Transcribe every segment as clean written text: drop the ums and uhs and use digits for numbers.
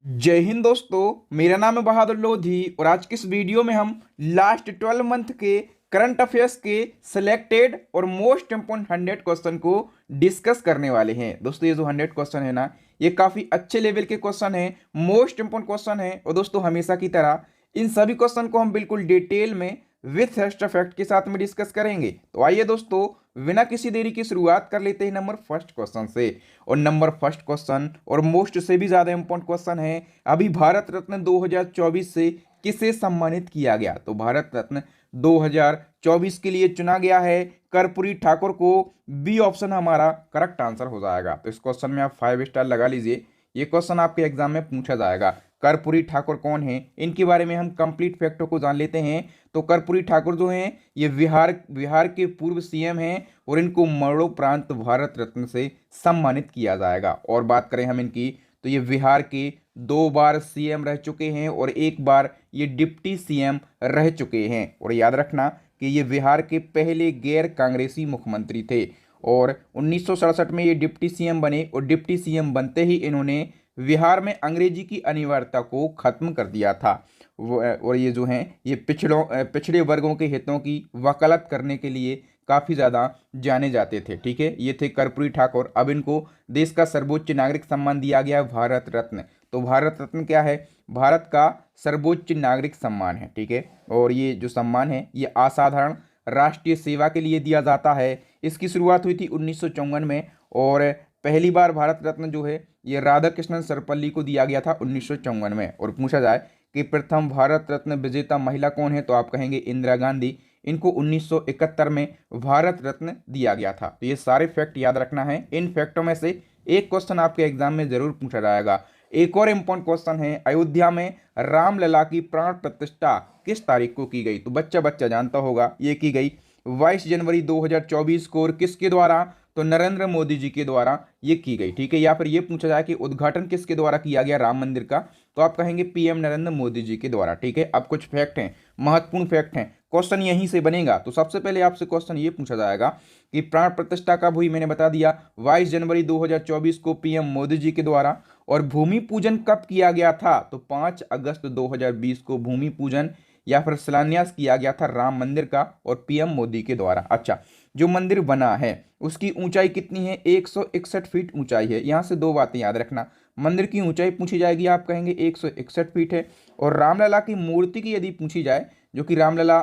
जय हिंद दोस्तों, मेरा नाम है बहादुर लोधी और आज की इस वीडियो में हम लास्ट 12 मंथ के करंट अफेयर्स के सिलेक्टेड और मोस्ट इंपोर्टेंट 100 क्वेश्चन को डिस्कस करने वाले हैं। दोस्तों ये जो 100 क्वेश्चन है ना, ये काफ़ी अच्छे लेवल के क्वेश्चन है, मोस्ट इंपोर्टेंट क्वेश्चन है। और दोस्तों हमेशा की तरह इन सभी क्वेश्चन को हम बिल्कुल डिटेल में विथ एक्स्ट्रा फैक्ट के साथ में डिस्कस करेंगे। तो आइए दोस्तों बिना किसी देरी की शुरुआत कर लेते हैं नंबर फर्स्ट क्वेश्चन से। और नंबर फर्स्ट क्वेश्चन और मोस्ट से भी ज्यादा इंपॉर्टेंट क्वेश्चन है, अभी भारत रत्न 2024 से किसे सम्मानित किया गया? तो भारत रत्न 2024 के लिए चुना गया है कर्पूरी ठाकुर को। बी ऑप्शन हमारा करेक्ट आंसर हो जाएगा। तो इस क्वेश्चन में आप 5 स्टार लगा लीजिए, ये क्वेश्चन आपके एग्जाम में पूछा जाएगा। कर्पूरी ठाकुर कौन है, इनके बारे में हम कंप्लीट फैक्टों को जान लेते हैं। तो कर्पूरी ठाकुर जो हैं ये बिहार के पूर्व सीएम हैं और इनको मरणोपरांत भारत रत्न से सम्मानित किया जाएगा। और बात करें हम इनकी, तो ये बिहार के 2 बार सीएम रह चुके हैं और 1 बार ये डिप्टी सीएम रह चुके हैं। और याद रखना कि ये बिहार के पहले गैर कांग्रेसी मुख्यमंत्री थे और 1967 में ये डिप्टी सीएम बने और डिप्टी सीएम बनते ही इन्होंने बिहार में अंग्रेजी की अनिवार्यता को खत्म कर दिया था। और ये जो हैं ये पिछड़े वर्गों के हितों की वकालत करने के लिए काफ़ी ज़्यादा जाने जाते थे। ठीक है, ये थे कर्पूरी ठाकुर। अब इनको देश का सर्वोच्च नागरिक सम्मान दिया गया है भारत रत्न। तो भारत रत्न क्या है? भारत का सर्वोच्च नागरिक सम्मान है। ठीक है, और ये जो सम्मान है ये असाधारण राष्ट्रीय सेवा के लिए दिया जाता है। इसकी शुरुआत हुई थी 1954 में और पहली बार भारत रत्न जो है ये राधा कृष्णन सर्वपल्ली को दिया गया था 1954 में। और पूछा जाए कि प्रथम भारत रत्न विजेता महिला कौन है, तो आप कहेंगे इंदिरा गांधी। इनको 1971 में भारत रत्न दिया गया था। तो ये सारे फैक्ट याद रखना है। इन फैक्टों में से एक क्वेश्चन आपके एग्जाम में जरूर पूछा जाएगा। एक और इम्पोर्टेंट क्वेश्चन है, अयोध्या में रामलला की प्राण प्रतिष्ठा किस तारीख को की गई? तो बच्चा बच्चा जानता होगा, ये की गई 22 जनवरी 2024 को। और किसके द्वारा? तो नरेंद्र मोदी जी के द्वारा ये की गई। ठीक है, या फिर ये पूछा जाए कि उद्घाटन किसके द्वारा किया गया राम मंदिर का, तो आप कहेंगे पीएम नरेंद्र मोदी जी के द्वारा। ठीक है, अब कुछ फैक्ट हैं, महत्वपूर्ण फैक्ट हैं, क्वेश्चन यहीं से बनेगा। तो सबसे पहले आपसे क्वेश्चन ये पूछा जाएगा कि प्राण प्रतिष्ठा कब हुई? मैंने बता दिया 22 जनवरी 2024 को पीएम मोदी जी के द्वारा। और भूमि पूजन कब किया गया था? तो 5 अगस्त 2020 को भूमि पूजन या फिर शिलान्यास किया गया था राम मंदिर का और पीएम मोदी के द्वारा। अच्छा, जो मंदिर बना है उसकी ऊंचाई कितनी है? 161 फीट ऊंचाई है। यहाँ से 2 बातें याद रखना, मंदिर की ऊंचाई पूछी जाएगी, आप कहेंगे 161 फीट है। और रामलला की मूर्ति की यदि पूछी जाए, जो कि रामलला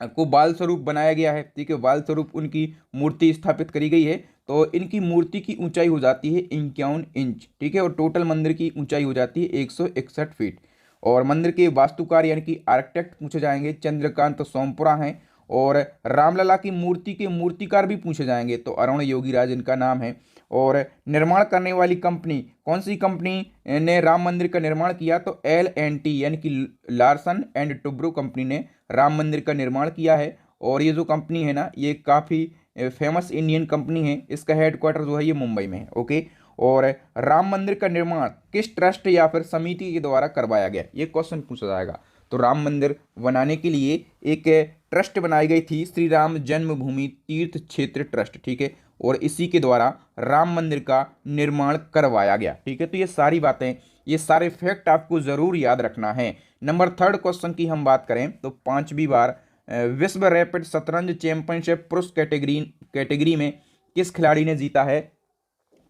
को बाल स्वरूप बनाया गया है, ठीक है, बाल स्वरूप उनकी मूर्ति स्थापित करी गई है, तो इनकी मूर्ति की ऊंचाई हो जाती है 51 इंच। ठीक है, और टोटल मंदिर की ऊंचाई हो जाती है 161 फीट। और मंदिर के वास्तुकार यानी कि आर्किटेक्ट पूछे जाएंगे चंद्रकांत सोमपुरा हैं। और रामलला की मूर्ति के मूर्तिकार भी पूछे जाएंगे, तो अरुण योगीराज इनका नाम है। और निर्माण करने वाली कंपनी कौन सी कंपनी ने राम मंदिर का निर्माण किया? तो L&T यानी कि लार्सन एंड टुब्रो कंपनी ने राम मंदिर का निर्माण किया है। और ये जो कंपनी है ना, ये काफ़ी फेमस इंडियन कंपनी है। इसका हेडक्वार्टर जो है ये मुंबई में है। ओके, और राम मंदिर का निर्माण किस ट्रस्ट या फिर समिति के द्वारा करवाया गया? ये क्वेश्चन पूछा जाएगा। तो राम मंदिर बनाने के लिए एक ट्रस्ट बनाई गई थी, श्री राम जन्मभूमि तीर्थ क्षेत्र ट्रस्ट। ठीक है, और इसी के द्वारा राम मंदिर का निर्माण करवाया गया। ठीक है, तो ये सारी बातें, ये सारे फैक्ट आपको जरूर याद रखना है। नंबर थर्ड क्वेश्चन की हम बात करें तो 5वीं बार विश्व रैपिड शतरंज चैंपियनशिप पुरुष कैटेगरी में किस खिलाड़ी ने जीता है?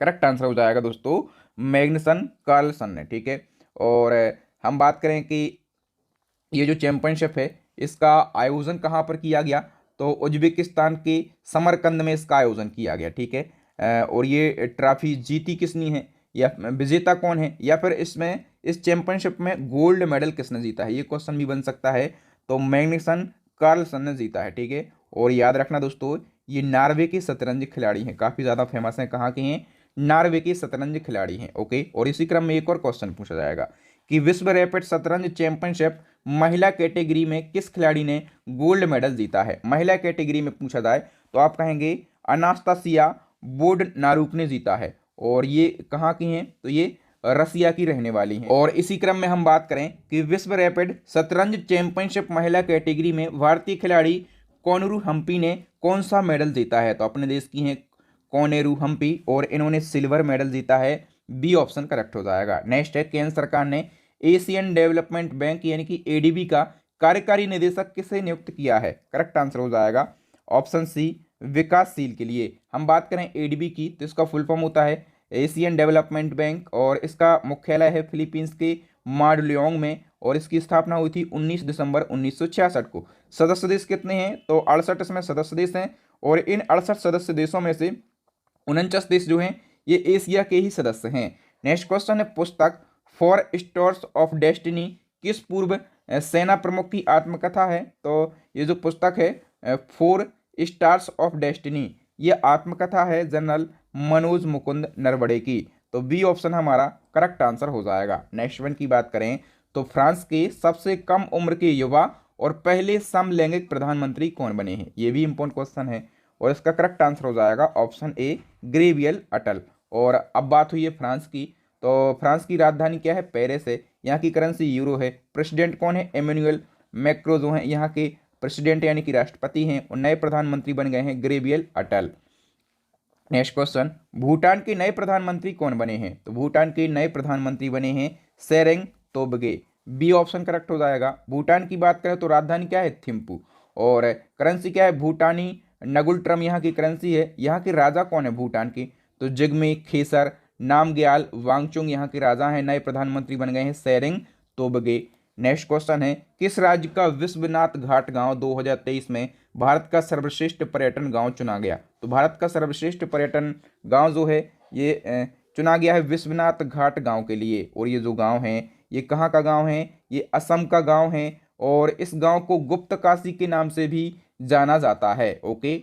करेक्ट आंसर हो जाएगा दोस्तों मैग्नसन कार्लसन ने। ठीक है, और हम बात करें कि ये जो चैंपियनशिप है इसका आयोजन कहाँ पर किया गया? तो उज्बेकिस्तान के समरकंद में इसका आयोजन किया गया। ठीक है, और ये ट्रॉफी जीती किसने है या विजेता कौन है, या फिर इसमें इस चैंपियनशिप में गोल्ड मेडल किसने जीता है? ये क्वेश्चन भी बन सकता है। तो मैग्निसन कार्लसन ने जीता है। ठीक है, और याद रखना दोस्तों ये नॉर्वे के शतरंज खिलाड़ी हैं, काफ़ी ज़्यादा फेमस हैं। कहाँ के हैं? नॉर्वे के शतरंज खिलाड़ी हैं। ओके, और इसी क्रम में एक और क्वेश्चन पूछा जाएगा कि विश्व रैपिड शतरंज चैंपियनशिप महिला कैटेगरी में किस खिलाड़ी ने गोल्ड मेडल जीता है? महिला कैटेगरी में पूछा जाए तो आप कहेंगे अनास्तासिया बोडनारूक ने जीता है। और ये कहाँ की हैं? तो ये रसिया की रहने वाली हैं। और इसी क्रम में हम बात करें कि विश्व रैपिड शतरंज चैंपियनशिप महिला कैटेगरी में भारतीय खिलाड़ी कोनेरू हम्पी ने कौन सा मेडल जीता है? तो अपने देश की हैं कोनेरू हम्पी और इन्होंने सिल्वर मेडल जीता है बी ऑप्शन करेक्ट हो जाएगा। नेक्स्ट है, केंद्र सरकार ने एशियन डेवलपमेंट बैंक यानी कि एडीबी का कार्यकारी निदेशक किसे नियुक्त किया है? करेक्ट आंसर हो जाएगा ऑप्शन सी, विकासशील के लिए। हम बात करें एडीबी की तो इसका फुल फॉर्म होता है एशियन डेवलपमेंट बैंक और इसका मुख्यालय है फिलीपींस के माडलियोंग में और इसकी स्थापना हुई थी 19 दिसंबर 1966 को। सदस्य देश कितने हैं? तो 68 इसमें सदस्य देश हैं और इन 68 सदस्य देशों में से 49 देश जो हैं ये एशिया के ही सदस्य हैं। नेक्स्ट क्वेश्चन है, पुस्तक फॉर स्टार्स ऑफ डेस्टिनी किस पूर्व सेना प्रमुख की आत्मकथा है? तो ये जो पुस्तक है फॉर स्टार्स ऑफ डेस्टिनी ये आत्मकथा है जनरल मनोज मुकुंद नरवणे की। तो बी ऑप्शन हमारा करेक्ट आंसर हो जाएगा। नेक्स्ट वन की बात करें तो फ्रांस के सबसे कम उम्र के युवा और पहले समलैंगिक प्रधानमंत्री कौन बने हैं? ये भी इंपॉर्टेंट क्वेश्चन है और इसका करेक्ट आंसर हो जाएगा ऑप्शन ए, ग्रेवियल अटल। और अब बात हुई है फ्रांस की, तो फ्रांस की राजधानी क्या है? पेरिस है। यहाँ की करेंसी यूरो है। प्रेसिडेंट कौन है? इमैनुअल मैक्रों जो हैं यहाँ के प्रेसिडेंट यानी कि राष्ट्रपति हैं और नए प्रधानमंत्री बन गए हैं ग्रेवियल अटल। नेक्स्ट क्वेश्चन, भूटान के नए प्रधानमंत्री कौन बने हैं? तो भूटान के नए प्रधानमंत्री बने हैं सेरेंग तोबगे। बी ऑप्शन करेक्ट हो जाएगा। भूटान की बात करें तो राजधानी क्या है? थिम्पू और करेंसी क्या है? भूटानी नगुल यहाँ की करेंसी है। यहाँ के राजा कौन है भूटान के? तो जिग्मे खेसर नामग्याल वांगचुंग यहाँ के राजा हैं। नए प्रधानमंत्री बन गए हैं सेरेंग तोबगे। नेक्स्ट क्वेश्चन है, किस राज्य का विश्वनाथ घाट गांव 2023 में भारत का सर्वश्रेष्ठ पर्यटन गांव चुना गया? तो भारत का सर्वश्रेष्ठ पर्यटन गांव जो है ये चुना गया है विश्वनाथ घाट गांव के लिए। और ये जो गांव है ये कहाँ का गांव है? ये असम का गांव है और इस गांव को गुप्त काशी के नाम से भी जाना जाता है। ओके,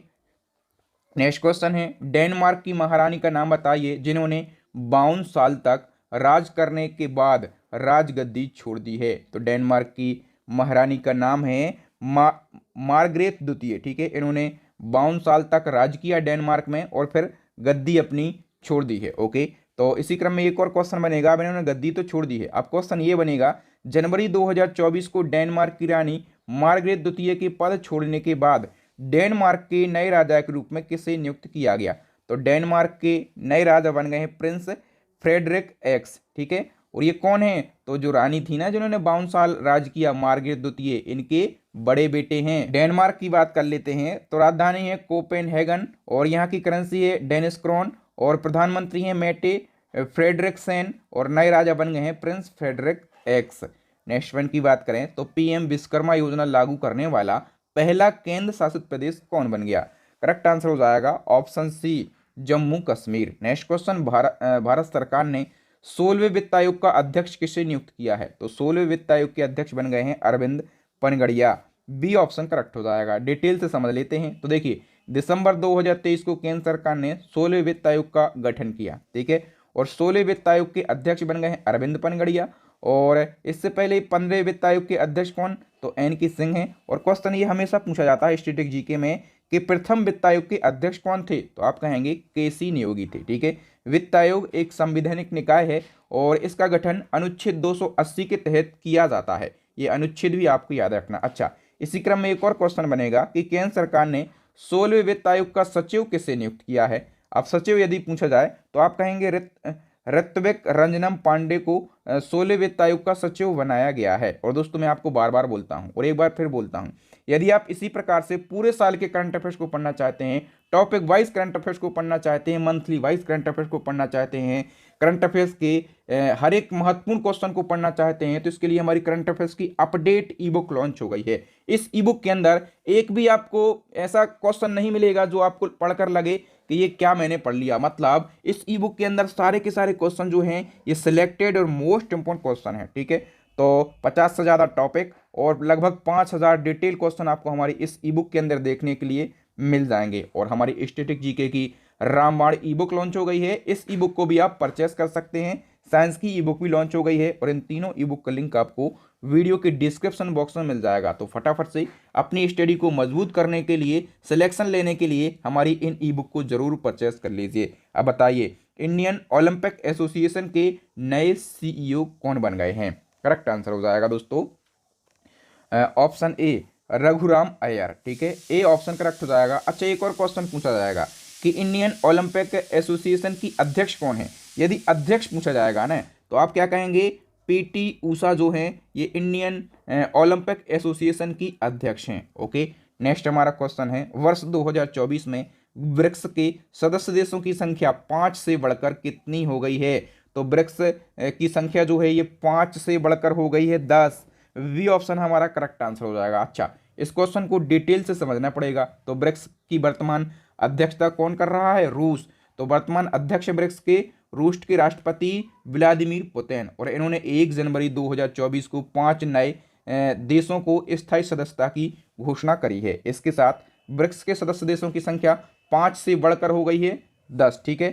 नेक्स्ट क्वेश्चन है, डेनमार्क की महारानी का नाम बताइए जिन्होंने 52 साल तक राज करने के बाद राजगद्दी छोड़ दी है। तो डेनमार्क की महारानी का नाम है मार्गरेट द्वितीय। ठीक है, इन्होंने 52 साल तक राज किया डेनमार्क में और फिर गद्दी अपनी छोड़ दी है। ओके, तो इसी क्रम में एक और क्वेश्चन बनेगा। अब इन्होंने गद्दी तो छोड़ दी है, अब क्वेश्चन ये बनेगा, जनवरी 2024 को डेनमार्क की रानी मार्गरेट द्वितीय के पद छोड़ने के बाद डेनमार्क के नए राजा के रूप में किसे नियुक्त किया गया? तो डेनमार्क के नए राजा बन गए हैं प्रिंस फ्रेडरिक एक्स। ठीक है, और ये कौन है? तो जो रानी थी ना जिन्होंने 52 साल राज किया मार्गरेट द्वितीय, इनके बड़े बेटे हैं। डेनमार्क की बात कर लेते हैं तो राजधानी है कोपेनहेगन और यहाँ की करेंसी है डेनिश क्रोन और प्रधानमंत्री हैं मेटे फ्रेडरिक्सेन और नए राजा बन गए हैं prince Frederik X. Next one की बात करें तो पीएम विश्वकर्मा योजना लागू करने वाला पहला केंद्र शासित प्रदेश कौन बन गया? करेक्ट आंसर हो जाएगा option C, Jammu Kashmir. Next question, Bharat सरकार ने 16वें वित्त आयोग का अध्यक्ष किसे नियुक्त किया है? तो 16वें वित्त आयोग के अध्यक्ष बन गए हैं Arvind Panagariya. B option correct हो जाएगा। डिटेल से समझ लेते हैं। तो देखिए, दिसंबर 2023 को केंद्र सरकार ने 16वें वित्त आयोग का गठन किया। ठीक है, और 16वें वित्त आयोग के अध्यक्ष बन गए हैं अरविंद पनगड़िया और इससे पहले 15वें वित्त आयोग के अध्यक्ष कौन? तो एन.के. सिंह हैं। और क्वेश्चन ये हमेशा पूछा जाता है स्टैटिक जीके में कि प्रथम वित्त आयोग के अध्यक्ष कौन थे? तो आप कहेंगे के.सी. नियोगी थे। ठीक है, वित्त आयोग एक संवैधानिक निकाय है और इसका गठन अनुच्छेद 280 के तहत किया जाता है। ये अनुच्छेद भी आपको याद रखना। अच्छा, इसी क्रम में एक और क्वेश्चन बनेगा कि केंद्र सरकार ने 16वें वित्त आयोग का सचिव किसे नियुक्त किया है? अब सचिव यदि पूछा जाए तो आप कहेंगे ऋत्विक रंजनम पांडे को 16वें वित्त आयोग का सचिव बनाया गया है। और दोस्तों मैं आपको बार बार बोलता हूं और एक बार फिर बोलता हूं, यदि आप इसी प्रकार से पूरे साल के करंट अफेयर्स को पढ़ना चाहते हैं, टॉपिक वाइज करंट अफेयर्स को पढ़ना चाहते हैं, मंथली वाइज करंट अफेयर्स को पढ़ना चाहते हैं, करंट अफेयर्स के हर एक महत्वपूर्ण क्वेश्चन को पढ़ना चाहते हैं, तो इसके लिए हमारी करंट अफेयर्स की अपडेट ई बुक लॉन्च हो गई है। इस ई बुक के अंदर एक भी आपको ऐसा क्वेश्चन नहीं मिलेगा जो आपको पढ़कर लगे कि ये क्या मैंने पढ़ लिया। मतलब इस ई बुक के अंदर सारे के सारे क्वेश्चन जो हैं ये सिलेक्टेड और मोस्ट इंपोर्टेंट क्वेश्चन है। ठीक है, तो 50 से ज़्यादा टॉपिक और लगभग 5000 डिटेल क्वेश्चन आपको हमारी इस ई बुक के अंदर देखने के लिए मिल जाएंगे। और हमारी स्टैटिक जीके की रामबाण ई बुक लॉन्च हो गई है। इस ई बुक को भी आप परचेस कर सकते हैं। साइंस की ई बुक भी लॉन्च हो गई है और इन तीनों ई बुक का लिंक आपको वीडियो के डिस्क्रिप्शन बॉक्स में मिल जाएगा। तो फटाफट से अपनी स्टडी को मजबूत करने के लिए, सिलेक्शन लेने के लिए हमारी इन ई बुक को जरूर परचेस कर लीजिए। अब बताइए, इंडियन ओलंपिक एसोसिएशन के नए सीईओ कौन बन गए हैं? करेक्ट आंसर हो जाएगा दोस्तों ऑप्शन ए, रघुराम अय्यर। ठीक है, ए ऑप्शन करेक्ट हो जाएगा। अच्छा, एक और क्वेश्चन पूछा जाएगा कि इंडियन ओलंपिक एसोसिएशन की अध्यक्ष कौन है? यदि अध्यक्ष पूछा जाएगा ना तो आप क्या कहेंगे, पीटी ऊषा जो हैं ये इंडियन ओलंपिक एसोसिएशन की अध्यक्ष हैं। ओके, नेक्स्ट हमारा क्वेश्चन है, वर्ष 2024 में ब्रिक्स के सदस्य देशों की संख्या 5 से बढ़कर कितनी हो गई है? तो ब्रिक्स की संख्या जो है ये 5 से बढ़कर हो गई है 10। वी ऑप्शन हमारा करेक्ट आंसर हो जाएगा। अच्छा, इस क्वेश्चन को डिटेल से समझना पड़ेगा। तो ब्रिक्स की वर्तमान अध्यक्षता कौन कर रहा है? रूस। तो वर्तमान अध्यक्ष ब्रिक्स के रूस के राष्ट्रपति व्लादिमीर पुतिन, और इन्होंने 1 जनवरी 2024 को 5 नए देशों को स्थायी सदस्यता की घोषणा करी है। इसके साथ ब्रिक्स के सदस्य देशों की संख्या 5 से बढ़कर हो गई है 10। ठीक है,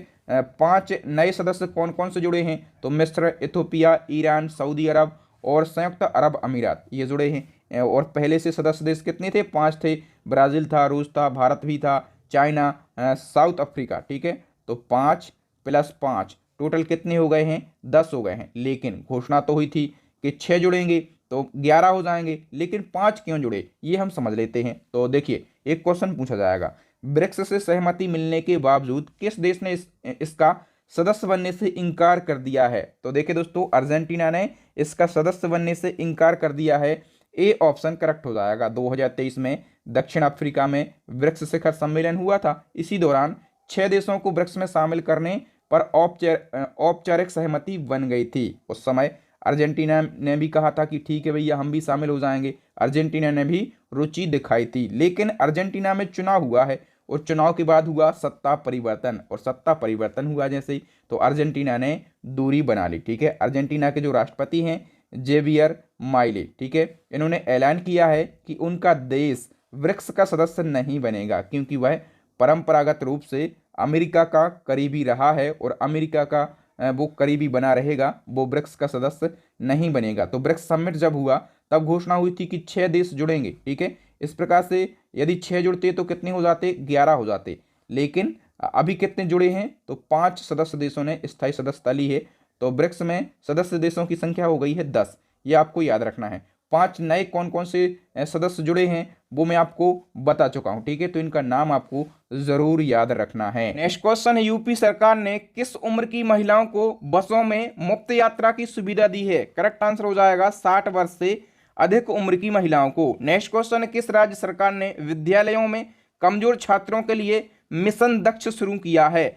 5 नए सदस्य कौन कौन से जुड़े हैं? तो मिस्र, इथोपिया, ईरान, सऊदी अरब और संयुक्त अरब अमीरात ये जुड़े हैं। और पहले से सदस्य देश कितने थे? 5 थे। ब्राज़ील था, रूस था, भारत भी था, चाइना, साउथ अफ्रीका। ठीक है, तो 5 + 5 टोटल कितने हो गए हैं? 10 हो गए हैं। लेकिन घोषणा तो हुई थी कि 6 जुड़ेंगे तो 11 हो जाएंगे, लेकिन 5 क्यों जुड़े ये हम समझ लेते हैं। तो देखिए, एक क्वेश्चन पूछा जाएगा, ब्रिक्स से सहमति मिलने के बावजूद किस देश ने इसका सदस्य बनने से इनकार कर दिया है? तो देखिए दोस्तों, अर्जेंटीना ने इसका सदस्य बनने से इनकार कर दिया है। ए ऑप्शन करेक्ट हो जाएगा। 2023 में दक्षिण अफ्रीका में ब्रिक्स शिखर सम्मेलन हुआ था। इसी दौरान 6 देशों को ब्रिक्स में शामिल करने पर औपचारिक सहमति बन गई थी। उस समय अर्जेंटीना ने भी कहा था कि ठीक है भैया, हम भी शामिल हो जाएंगे। अर्जेंटीना ने भी रुचि दिखाई थी, लेकिन अर्जेंटीना में चुनाव हुआ है और चुनाव के बाद हुआ सत्ता परिवर्तन, और सत्ता परिवर्तन हुआ जैसे ही तो अर्जेंटीना ने दूरी बना ली। ठीक है, अर्जेंटीना के जो राष्ट्रपति हैं जेवियर माइले, ठीक है, इन्होंने ऐलान किया है कि उनका देश ब्रिक्स का सदस्य नहीं बनेगा, क्योंकि वह परंपरागत रूप से अमेरिका का करीबी रहा है और अमेरिका का वो करीबी बना रहेगा, वो ब्रिक्स का सदस्य नहीं बनेगा। तो ब्रिक्स समिट जब हुआ तब घोषणा हुई थी कि 6 देश जुड़ेंगे। ठीक है, इस प्रकार से यदि 6 जुड़ते तो कितने हो जाते? 11 हो जाते। लेकिन अभी कितने जुड़े हैं? तो 5 सदस्य देशों ने स्थायी सदस्यता ली है। तो ब्रिक्स में सदस्य देशों की संख्या हो गई है 10। ये आपको याद रखना है। 5 नए कौन कौन से सदस्य जुड़े हैं वो मैं आपको बता चुका हूं। ठीक है, तो इनका नाम आपको जरूर याद रखना है। नेक्स्ट क्वेश्चन है, यूपी सरकार ने किस उम्र की महिलाओं को बसों में मुफ्त यात्रा की सुविधा दी है? करेक्ट आंसर हो जाएगा 60 वर्ष से अधिक उम्र की महिलाओं को। नेक्स्ट क्वेश्चन है, किस राज्य सरकार ने विद्यालयों में कमजोर छात्रों के लिए मिशन दक्ष शुरू किया है?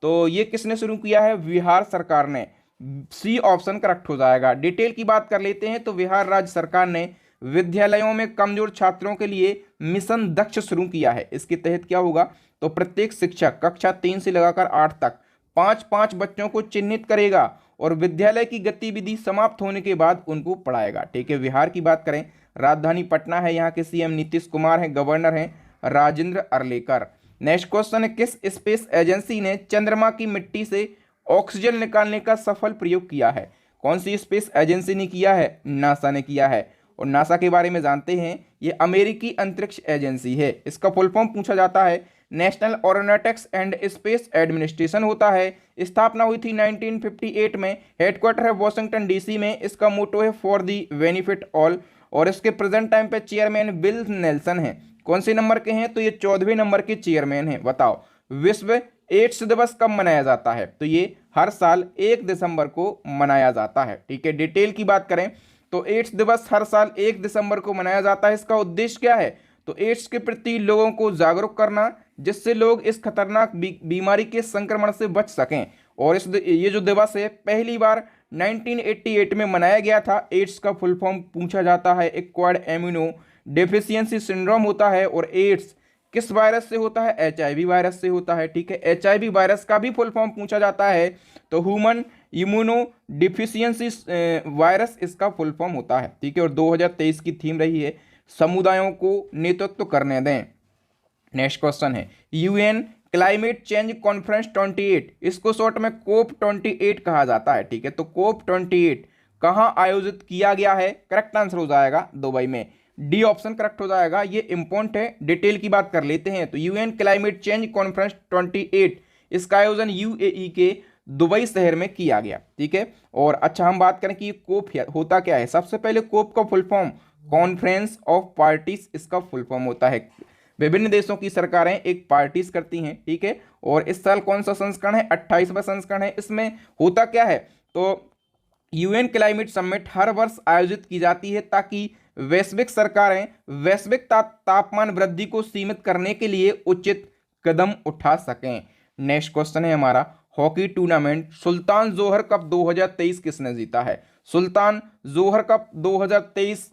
तो ये किसने शुरू किया है? बिहार सरकार ने। सी ऑप्शन करेक्ट हो जाएगा। डिटेल की बात कर लेते हैं तो बिहार राज्य सरकार ने विद्यालयों में कमजोर छात्रों के लिए मिशन दक्ष शुरू किया है। इसके तहत क्या होगा? तो प्रत्येक शिक्षक कक्षा 3 से लगाकर 8 तक 5-5 बच्चों को चिन्हित करेगा और विद्यालय की गतिविधि समाप्त होने के बाद उनको पढ़ाएगा। ठीक है, बिहार की बात करें, राजधानी पटना है, यहाँ के सीएम नीतीश कुमार हैं, गवर्नर हैं राजेंद्र अर्लेकर। नेक्स्ट क्वेश्चन है, किस स्पेस एजेंसी ने चंद्रमा की मिट्टी से ऑक्सीजन निकालने का सफल प्रयोग किया है? कौन सी स्पेस एजेंसी ने किया है? नासा ने किया है। और नासा के बारे में जानते हैं, ये अमेरिकी अंतरिक्ष एजेंसी है। इसका फुल फॉर्म पूछा जाता है national aeronautics and space administration होता है। स्थापना हुई थी 1958 में। हेडक्वार्टर है वॉशिंगटन डीसी में। इसका मोटो है फॉर दी बेनिफिट ऑल, और इसके प्रेजेंट टाइम पे चेयरमैन बिल नेल्सन है। कौन से नंबर के हैं? तो ये 14वें नंबर के चेयरमैन हैं। बताओ, विश्व एड्स दिवस कब मनाया जाता है? तो ये हर साल 1 दिसंबर को मनाया जाता है। ठीक है, डिटेल की बात करें तो एड्स दिवस हर साल 1 दिसंबर को मनाया जाता है। इसका उद्देश्य क्या है? तो एड्स के प्रति लोगों को जागरूक करना, जिससे लोग इस खतरनाक बीमारी के संक्रमण से बच सकें। और ये जो दिवस है पहली बार 1988 में मनाया गया था। एड्स का फुल फॉर्म पूछा जाता है एक्वायर्ड इम्यूनो डेफिशिएंसी सिंड्रोम होता है। और एड्स किस वायरस से होता है? HIV वायरस से होता है। ठीक है, HIV वायरस का भी फुल फॉर्म पूछा जाता है तो ह्यूमन इम्यूनो डिफिशियंसी वायरस इसका फुल फॉर्म होता है। ठीक है, और 2023 की थीम रही है समुदायों को नेतृत्व करने दें। नेक्स्ट क्वेश्चन है, UN क्लाइमेट चेंज कॉन्फ्रेंस 28, इसको शॉर्ट में COP 28 कहा जाता है। ठीक है, तो COP 28 कहाँ आयोजित किया गया है? करेक्ट आंसर हो जाएगा दुबई में। डी ऑप्शन करेक्ट हो जाएगा। ये इंपॉर्टेंट है, डिटेल की बात कर लेते हैं तो UN क्लाइमेट चेंज कॉन्फ्रेंस 28 इसका आयोजन UAE के दुबई शहर में किया गया। ठीक है, और अच्छा हम बात करें कि ये कोप होता क्या है। सबसे पहले कोप का full form conference of parties इसका फुल फॉर्म होता है। विभिन्न देशों की सरकारें एक पार्टीज करती हैं, ठीक है। और इस साल कौन सा संस्करण है, 28वां संस्करण है। इसमें होता क्या है, तो यूएन क्लाइमेट समिट हर वर्ष आयोजित की जाती है ताकि वैश्विक सरकारें वैश्विक तापमान वृद्धि को सीमित करने के लिए उचित कदम उठा सकें। नेक्स्ट क्वेश्चन है हमारा, हॉकी टूर्नामेंट सुल्तान जोहर कप 2023 किसने जीता है। सुल्तान जोहर कप 2023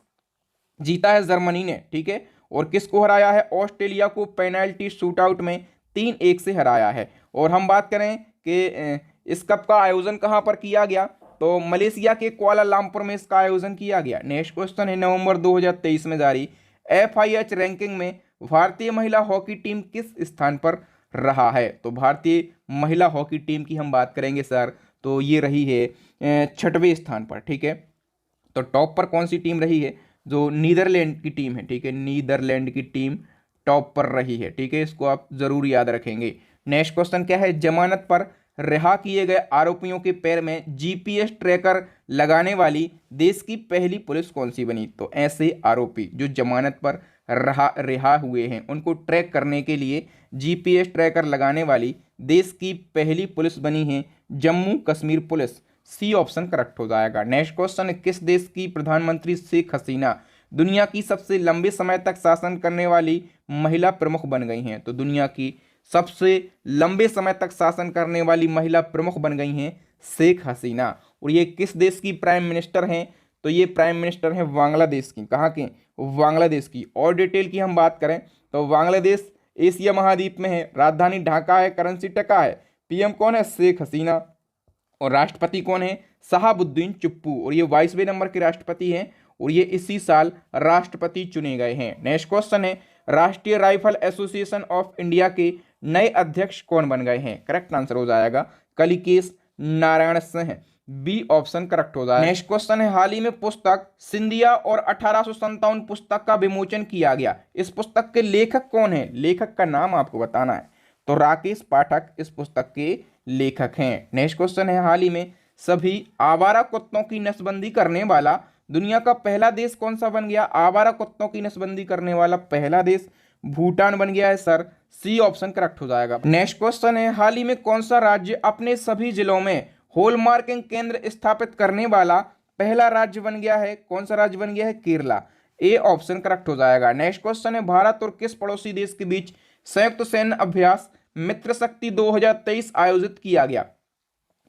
जीता है जर्मनी ने, ठीक है। और किसको हराया है, ऑस्ट्रेलिया को पेनल्टी शूटआउट में 3-1 से हराया है। और हम बात करें कि इस कप का आयोजन कहां पर किया गया, तो मलेशिया के कुआलालंपुर में इसका आयोजन किया गया। नेक्स्ट क्वेश्चन है, नवंबर 2023 में जारी FIH रैंकिंग में भारतीय महिला हॉकी टीम किस स्थान पर रहा है। तो भारतीय महिला हॉकी टीम की हम बात करेंगे सर, तो ये रही है 6वें स्थान पर, ठीक है। तो टॉप पर कौन सी टीम रही है, जो नीदरलैंड की टीम है, ठीक है। नीदरलैंड की टीम टॉप पर रही है, ठीक है। इसको आप जरूर याद रखेंगे। नेक्स्ट क्वेश्चन क्या है, जमानत पर रिहा किए गए आरोपियों के पैर में GPS ट्रैकर लगाने वाली देश की पहली पुलिस कौन सी बनी। तो ऐसे आरोपी जो जमानत पर रिहा हुए हैं उनको ट्रैक करने के लिए GPS ट्रैकर लगाने वाली देश की पहली पुलिस बनी है Jammu Kashmir police. C option correct हो जाएगा। नेक्स्ट क्वेश्चन, किस देश की प्रधानमंत्री शेख हसीना दुनिया की सबसे लंबे समय तक शासन करने वाली महिला प्रमुख बन गई हैं। तो दुनिया की सबसे लंबे समय तक शासन करने वाली महिला प्रमुख बन गई हैं शेख हसीना। और ये किस देश की प्राइम मिनिस्टर हैं, तो ये प्राइम मिनिस्टर हैं बांग्लादेश की। कहाँ के, बांग्लादेश की। और डिटेल की हम बात करें तो बांग्लादेश एशिया महाद्वीप में है, राजधानी ढाका है, करेंसी टका है, PM कौन है, शेख हसीना। और राष्ट्रपति कौन है, शहाबुद्दीन चुप्पू। और ये 22वें नंबर के राष्ट्रपति हैं और ये इसी साल राष्ट्रपति चुने गए हैं। नेक्स्ट क्वेश्चन है, राष्ट्रीय राइफल एसोसिएशन ऑफ इंडिया के नए अध्यक्ष कौन बन गए हैं। करेक्ट आंसर हो जाएगा Kalikesh Narayan Singh. B option correct हो जाएगा। नेक्स्ट क्वेश्चन है, हाल ही में पुस्तक सिंधिया और 1857 पुस्तक का विमोचन किया गया। इस पुस्तक के लेखक कौन है, लेखक का नाम आपको बताना है। तो राकेश पाठक इस पुस्तक के लेखक हैं। नेक्स्ट क्वेश्चन है, हाल ही में सभी आवारा कुत्तों की नसबंदी करने वाला दुनिया का पहला देश कौन सा बन गया। आवारा कुत्तों की नसबंदी करने वाला पहला देश भूटान बन गया है सर। सी ऑप्शन करेक्ट हो जाएगा। नेक्स्ट क्वेश्चन है, हाल ही में कौन सा राज्य अपने सभी जिलों में हॉलमार्किंग केंद्र स्थापित करने वाला पहला राज्य बन गया है। कौन सा राज्य बन गया है, केरला। ए ऑप्शन करेक्ट हो जाएगा। नेक्स्ट क्वेश्चन है, भारत और किस पड़ोसी देश के बीच संयुक्त सैन्य अभ्यास मित्र शक्ति 2023 आयोजित किया गया।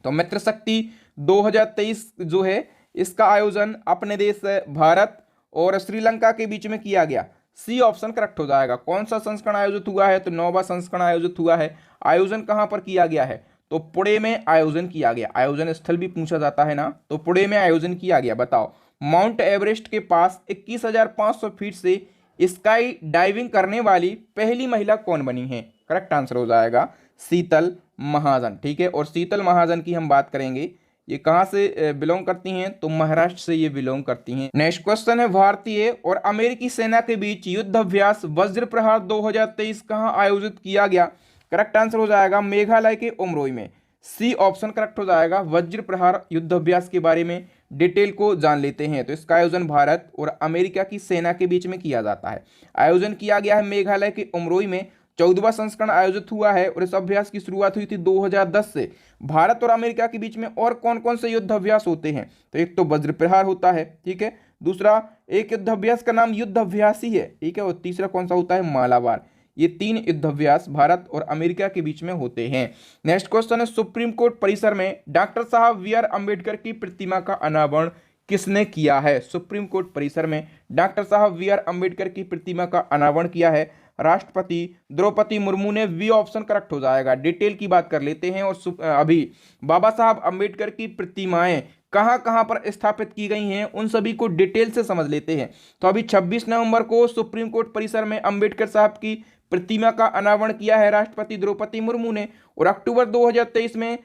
तो मित्र शक्ति 2023 जो है इसका आयोजन अपने देश भारत और श्रीलंका के बीच में किया गया। सी ऑप्शन करेक्ट हो जाएगा। कौन सा संस्करण आयोजित हुआ है, तो 9वां संस्करण आयोजित हुआ है। आयोजन कहां पर किया गया है, तो पुणे में आयोजन किया गया। आयोजन स्थल भी पूछा जाता है ना, तो पुणे में आयोजन किया गया। बताओ, माउंट एवरेस्ट के पास 21,500 फीट से स्काई डाइविंग करने वाली पहली महिला कौन बनी है। करेक्ट आंसर हो जाएगा शीतल महाजन, ठीक है। और शीतल महाजन की हम बात करेंगे, ये कहां से बिलोंग करती हैं, तो महाराष्ट्र से ये बिलोंग करती हैं। नेक्स्ट क्वेश्चन है, भारतीय और अमेरिकी सेना के बीच युद्ध अभ्यास वज्र प्रहार 2023 कहां आयोजित किया गया। करेक्ट आंसर हो जाएगा मेघालय के उमरोई में। सी ऑप्शन करेक्ट हो जाएगा। वज्र प्रहार युद्ध अभ्यास के बारे में डिटेल को जान लेते हैं, तो इसका आयोजन भारत और अमेरिका की सेना के बीच में किया जाता है। आयोजन किया गया है मेघालय के उमरोई में। 14वां संस्करण आयोजित हुआ है और इस अभ्यास की शुरुआत हुई थी 2010 से। भारत और अमेरिका के बीच में और कौन कौन से युद्ध अभ्यास होते हैं, तो एक तो वज्र प्रहार होता है, ठीक है। दूसरा एक युद्ध अभ्यास का नाम युद्ध अभ्यास ही है, ठीक है। और तीसरा कौन सा होता है, मालाबार। ये 3 युद्ध अभ्यास भारत और अमेरिका के बीच में होते हैं। नेक्स्ट क्वेश्चन है, सुप्रीम कोर्ट परिसर में डॉक्टर साहब BR अम्बेडकर की प्रतिमा का अनावरण किसने किया है। सुप्रीम कोर्ट परिसर में डॉक्टर साहब BR अम्बेडकर की प्रतिमा का अनावरण किया है राष्ट्रपति द्रौपदी मुर्मू ने। वी ऑप्शन करेक्ट हो जाएगा। डिटेल की बात कर लेते हैं और अभी बाबा साहब अम्बेडकर की प्रतिमाएं कहां कहां पर स्थापित की गई हैं उन सभी को डिटेल से समझ लेते हैं। तो अभी 26 नवंबर को सुप्रीम कोर्ट परिसर में अम्बेडकर साहब की प्रतिमा का अनावरण किया है राष्ट्रपति द्रौपदी मुर्मू ने। और अक्टूबर 2023 में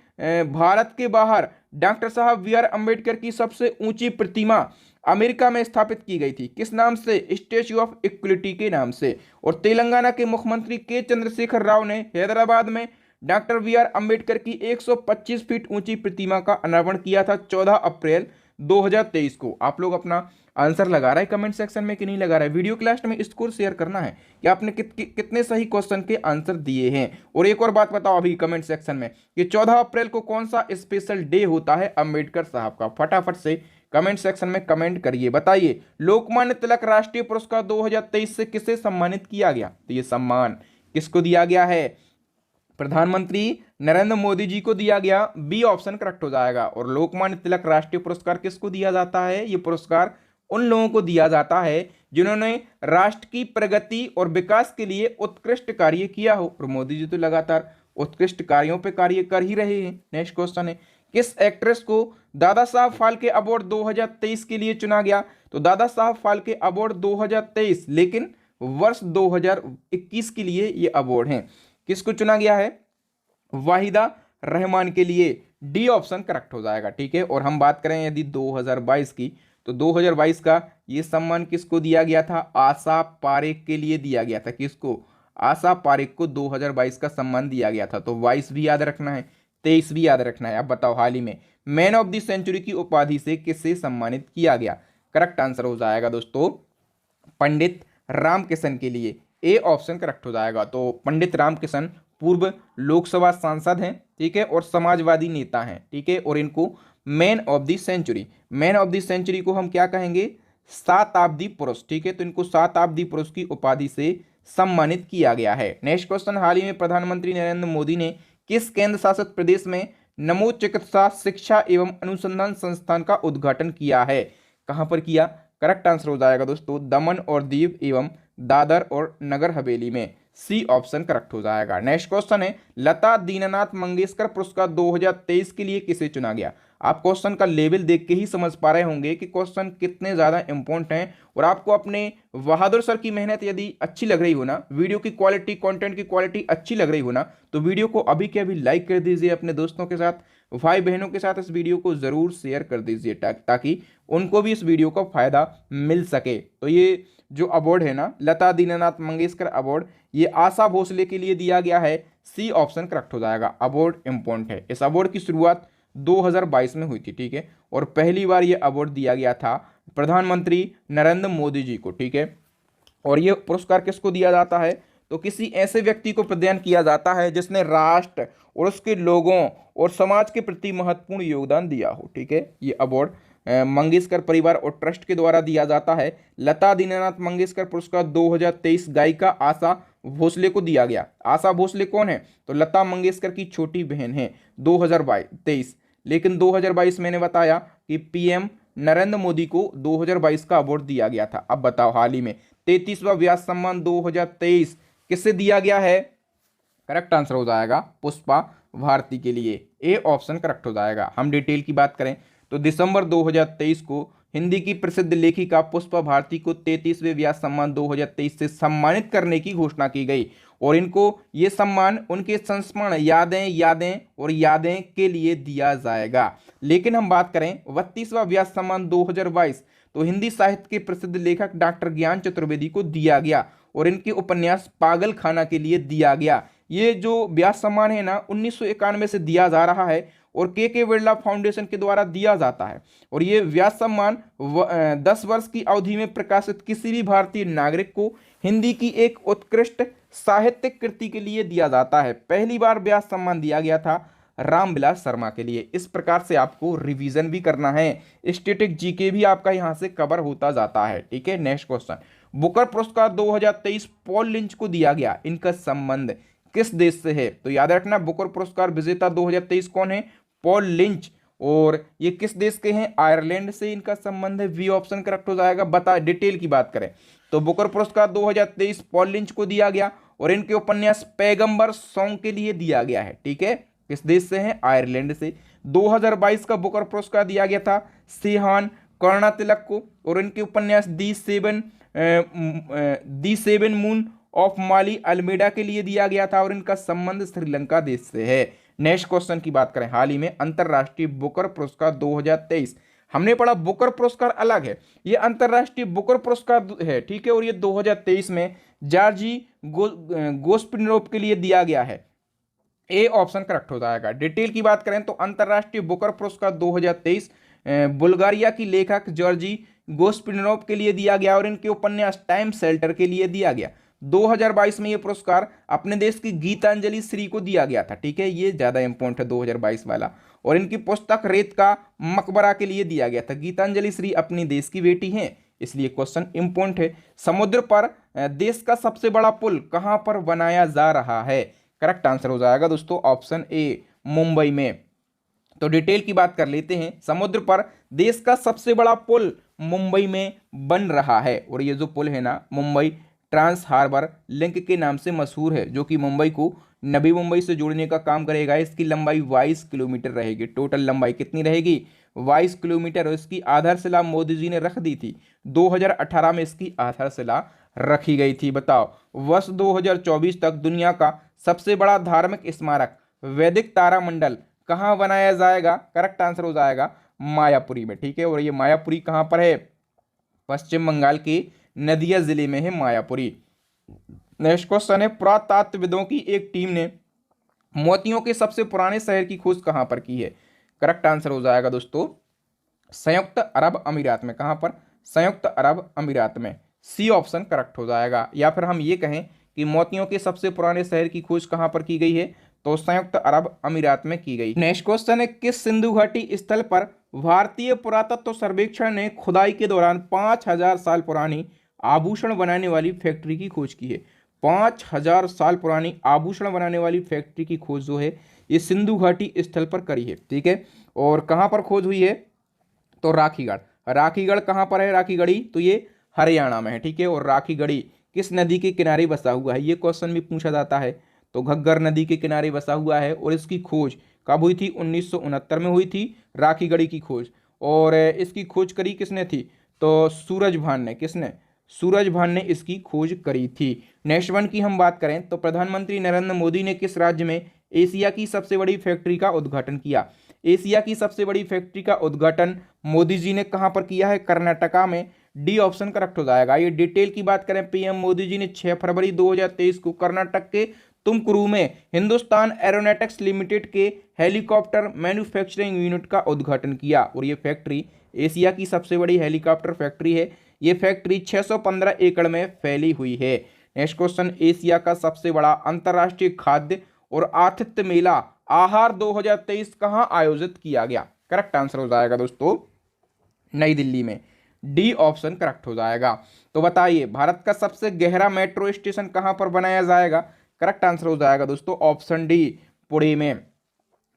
भारत के बाहर डॉक्टर साहब BR अम्बेडकर की सबसे ऊंची प्रतिमा अमेरिका में स्थापित की गई थी। किस नाम से, स्टैच्यू ऑफ इक्वलिटी के नाम से। और तेलंगाना के मुख्यमंत्री के चंद्रशेखर राव ने हैदराबाद में डॉक्टर BR अम्बेडकर की 125 फीट ऊंची प्रतिमा का अनावरण किया था 14 अप्रैल 2023 को। आप लोग अपना आंसर लगा रहा है कमेंट सेक्शन में कि नहीं लगा रहा है। वीडियो के लास्ट में स्कोर शेयर करना है कि आपने कितने सही क्वेश्चन के आंसर दिए हैं। और एक और बात बताओ अभी कमेंट सेक्शन में कि 14 अप्रैल को कौन सा स्पेशल डे होता है अम्बेडकर साहब का। फटाफट से कमेंट सेक्शन में कमेंट करिए। बताइए लोकमान्य तिलक राष्ट्रीय पुरस्कार 2023 से किसे सम्मानित किया गया। तो ये सम्मान किसको दिया गया है? प्रधानमंत्री नरेंद्र मोदी जी को दिया गया। बी ऑप्शन करेक्ट हो जाएगा। और लोकमान्य तिलक राष्ट्रीय पुरस्कार किसको दिया जाता है? ये पुरस्कार उन लोगों को दिया जाता है जिन्होंने राष्ट्र की प्रगति और विकास के लिए उत्कृष्ट कार्य किया हो। और मोदी जी तो लगातार उत्कृष्ट कार्यों पे कार्य कर ही रहे हैं। नेक्स्ट क्वेश्चन है किस एक्ट्रेस को दादा साहब फाल्के अवार्ड 2023 के लिए चुना गया? तो दादा साहब फाल्के अवार्ड 2023 लेकिन वर्ष 2021 के लिए ये अवार्ड हैं। किसको चुना गया है? वाहिदा रहमान के लिए। डी ऑप्शन करेक्ट हो जाएगा। ठीक है। और हम बात करें यदि 2022 की, तो 2022 का ये सम्मान किसको दिया गया था? आशा पारेख के लिए दिया गया था। किसको? आशा पारेख को 2022 का सम्मान दिया गया था। तो 22 भी याद रखना है, 23 भी याद रखना है। अब बताओ हाल ही में मैन ऑफ द सेंचुरी की उपाधि से किसे सम्मानित किया गया? करेक्ट आंसर हो जाएगा दोस्तों पंडित रामकिशन के लिए। ए ऑप्शन करेक्ट हो जाएगा। तो पंडित रामकिशन पूर्व लोकसभा सांसद हैं, ठीक है, और समाजवादी नेता हैं, ठीक है। और इनको man of the century, man of the century को हम क्या कहेंगे? शताब्दी पुरुष, ठीक है। तो इनको शताब्दी पुरुष की उपाधि से सम्मानित किया गया है। नेक्स्ट क्वेश्चन हाल ही में प्रधानमंत्री नरेंद्र मोदी ने किस केंद्र शासित प्रदेश में नमो चिकित्सा शिक्षा एवं अनुसंधान संस्थान का उद्घाटन किया है? कहां पर किया? करेक्ट आंसर हो जाएगा दोस्तों दमन और दीव एवं दादर और नगर हवेली में। सी ऑप्शन करेक्ट हो जाएगा। नेक्स्ट क्वेश्चन है लता दीननाथ मंगेशकर पुरस्कार 2023 के लिए किसे चुना गया? आप क्वेश्चन का लेवल देख के ही समझ पा रहे होंगे कि क्वेश्चन कितने ज्यादा इंपॉर्टेंट हैं। और आपको अपने बहादुर सर की मेहनत यदि अच्छी लग रही हो ना, वीडियो की क्वालिटी, कंटेंट की क्वालिटी अच्छी लग रही हो ना, तो वीडियो को अभी के अभी लाइक कर दीजिए। अपने दोस्तों के साथ, भाई बहनों के साथ इस वीडियो को जरूर शेयर कर दीजिए ताकि उनको भी इस वीडियो का फायदा मिल सके। तो ये जो अवार्ड है ना, लता दीननाथ मंगेशकर अवार्ड, ये आशा भोसले के लिए दिया गया है। सी ऑप्शन करेक्ट हो जाएगा। अवार्ड इंपॉर्टेंट है। इस अवार्ड की शुरुआत 2022 में हुई थी, ठीक है। और पहली बार ये अवार्ड दिया गया था प्रधानमंत्री नरेंद्र मोदी जी को, ठीक है। और ये पुरस्कार किसको दिया जाता है? तो किसी ऐसे व्यक्ति को प्रदान किया जाता है जिसने राष्ट्र और उसके लोगों और समाज के प्रति महत्वपूर्ण योगदान दिया हो, ठीक है। ये अवार्ड मंगेशकर परिवार और ट्रस्ट के द्वारा दिया जाता है। लता दीननाथ मंगेशकर पुरस्कार 2023 गायिका आशा भोसले को दिया गया। आशा भोसले कौन है? तो लता मंगेशकर की छोटी बहन है। 2023 लेकिन 2022 मैंने बताया कि पीएम नरेंद्र मोदी को 2022 का अवार्ड दिया गया था। अब बताओ हाल ही में 33वां व्यास सम्मान 2023 किससे दिया गया है? करेक्ट आंसर हो जाएगा पुष्पा भारती के लिए। ए ऑप्शन करेक्ट हो जाएगा। हम डिटेल की बात करें तो दिसंबर 2023 को हिंदी की प्रसिद्ध लेखिका पुष्पा भारती को 33वें व्यास सम्मान 2023 से सम्मानित करने की घोषणा की गई। और इनको ये सम्मान उनके संस्मरण यादें और यादें के लिए दिया जाएगा। लेकिन हम बात करें 32वां व्यास सम्मान 2022 तो हिंदी साहित्य के प्रसिद्ध लेखक डॉक्टर ज्ञान चतुर्वेदी को दिया गया। और इनके उपन्यास पागल खाना के लिए दिया गया। ये जो व्यास सम्मान है ना 1991 से दिया जा रहा है और के बिरला फाउंडेशन के द्वारा दिया जाता है। और ये व्यास सम्मान 10 वर्ष की अवधि में प्रकाशित किसी भी भारतीय नागरिक को हिंदी की एक उत्कृष्ट साहित्यिक कृति के लिए दिया जाता है। पहली बार व्यास सम्मान दिया गया था रामविलास शर्मा के लिए। इस प्रकार से आपको रिवीजन भी करना है, स्टैटिक जीके भी आपका यहाँ से कवर होता जाता है, ठीक है। नेक्स्ट क्वेश्चन बुकर पुरस्कार 2023 पॉल लिंच को दिया गया। इनका संबंध किस देश से है? तो याद रखना बुकर पुरस्कार विजेता 2023 कौन है? Paul lynch. और ये किस देश के हैं? आयरलैंड से इनका संबंध है। वी ऑप्शन करेक्ट हो जाएगा। बता डिटेल की बात करें तो बुकर पुरस्कार 2023 पॉल लिंच को दिया गया और इनके उपन्यास पैगंबर सॉन्ग के लिए दिया गया है, ठीक है। किस देश से हैं? आयरलैंड से। 2022 का बुकर पुरस्कार दिया गया था सीहान कर्णा तिलक को और इनके उपन्यास the seven moon of Maali Almeida के लिए दिया गया था और इनका संबंध श्रीलंका देश से है। नेक्स्ट क्वेश्चन की बात करें हाल ही में अंतरराष्ट्रीय बुकर पुरस्कार 2023 हमने पढ़ा बुकर पुरस्कार अलग है, ये अंतरराष्ट्रीय बुकर पुरस्कार है, ठीक है। और ये 2023 में जॉर्जी गोस्पिनरोव के लिए दिया गया है। ए ऑप्शन करेक्ट हो जाएगा। डिटेल की बात करें तो अंतरराष्ट्रीय बुकर पुरस्कार 2023 बुल्गारिया की लेखक जॉर्जी गोस्पिनोव के लिए दिया गया और इनके उपन्यास टाइम शेल्टर के लिए दिया गया। 2022 में ये पुरस्कार अपने देश की गीतांजलि श्री को दिया गया था। ठीक है, ये ज्यादा इंपॉर्टेंट है 2022 वाला। और इनकी पुस्तक रेत का मकबरा के लिए दिया गया था। गीतांजलि श्री अपनी देश की बेटी हैं, इसलिए क्वेश्चन इंपॉर्टेंट है। समुद्र पर देश का सबसे बड़ा पुल कहां पर बनाया जा रहा है? करेक्ट आंसर हो जाएगा दोस्तों ऑप्शन ए, मुंबई में। तो डिटेल की बात कर लेते हैं। समुद्र पर देश का सबसे बड़ा पुल मुंबई में बन रहा है और ये जो पुल है ना, मुंबई ट्रांस हार्बर लिंक के नाम से मशहूर है, जो कि मुंबई को नवी मुंबई से जोड़ने का काम करेगा। इसकी लंबाई 22 किलोमीटर रहेगी। टोटल लंबाई कितनी रहेगी? 22 किलोमीटर। और इसकी आधारशिला मोदी जी ने रख दी थी 2018 में, इसकी आधारशिला रखी गई थी। बताओ, वर्ष 2024 तक दुनिया का सबसे बड़ा धार्मिक स्मारक वैदिक तारामंडल कहाँ बनाया जाएगा? करेक्ट आंसर हो जाएगा मायापुरी में। ठीक है, और ये मायापुरी कहाँ पर है? पश्चिम बंगाल के नदिया जिले में है मायापुरी। नेक्स्ट क्वेश्चन है, पुरातत्वविदों की एक टीम ने मोतियों के सबसे पुराने शहर की खोज कहां पर की है? करेक्ट आंसर हो जाएगा दोस्तों संयुक्त अरब अमीरात में। कहां पर? संयुक्त अरब अमीरात में। सी ऑप्शन करेक्ट हो जाएगा। या फिर हम ये कहें कि मोतियों के सबसे पुराने शहर की खोज कहां पर की गई है, तो संयुक्त अरब अमीरात में की गई। नेक्स्ट क्वेश्चन है, किस सिंधु घाटी स्थल पर भारतीय पुरातत्व सर्वेक्षण ने खुदाई के दौरान 5000 साल पुरानी आभूषण बनाने वाली फैक्ट्री की खोज की है? 5000 साल पुरानी आभूषण बनाने वाली फैक्ट्री की खोज जो है ये सिंधु घाटी स्थल पर करी है। ठीक है, और कहां पर खोज हुई है? तो राखीगढ़। राखीगढ़ कहां पर है? राखीगढ़ी तो ये हरियाणा में है। ठीक है, और राखीगढ़ी किस नदी के किनारे बसा हुआ है? ये क्वेश्चन भी पूछा जाता है। तो घग्गर नदी के किनारे बसा हुआ है और इसकी खोज कब हुई थी? 1969 में हुई थी राखीगढ़ी की खोज। और इसकी खोज करी किसने थी? तो सूरजभान ने। किसने? सूरजभान ने इसकी खोज करी थी। नेक्स्ट वन की हम बात करें तो प्रधानमंत्री नरेंद्र मोदी ने किस राज्य में एशिया की सबसे बड़ी फैक्ट्री का उद्घाटन किया? एशिया की सबसे बड़ी फैक्ट्री का उद्घाटन मोदी जी ने कहां पर किया है? कर्नाटका में। डी ऑप्शन करेक्ट हो जाएगा। ये डिटेल की बात करें, पीएम मोदी जी ने 6 फरवरी 2023 को कर्नाटक के तुमकुरू में हिंदुस्तान एरोनॉटिक्स लिमिटेड के हेलीकॉप्टर मैन्युफैक्चरिंग यूनिट का उद्घाटन किया। और ये फैक्ट्री एशिया की सबसे बड़ी हेलीकॉप्टर फैक्ट्री है। ये फैक्ट्री 615 एकड़ में फैली हुई है। नेक्स्ट क्वेश्चन, एशिया का सबसे बड़ा अंतर्राष्ट्रीय खाद्य और आतिथ्य मेला आहार 2023 कहां आयोजित किया गया? करेक्ट आंसर हो जाएगा दोस्तों नई दिल्ली में। डी ऑप्शन करेक्ट हो जाएगा। तो बताइए, भारत का सबसे गहरा मेट्रो स्टेशन कहां पर बनाया जाएगा? करेक्ट आंसर हो जाएगा दोस्तों ऑप्शन डी, पुणे में।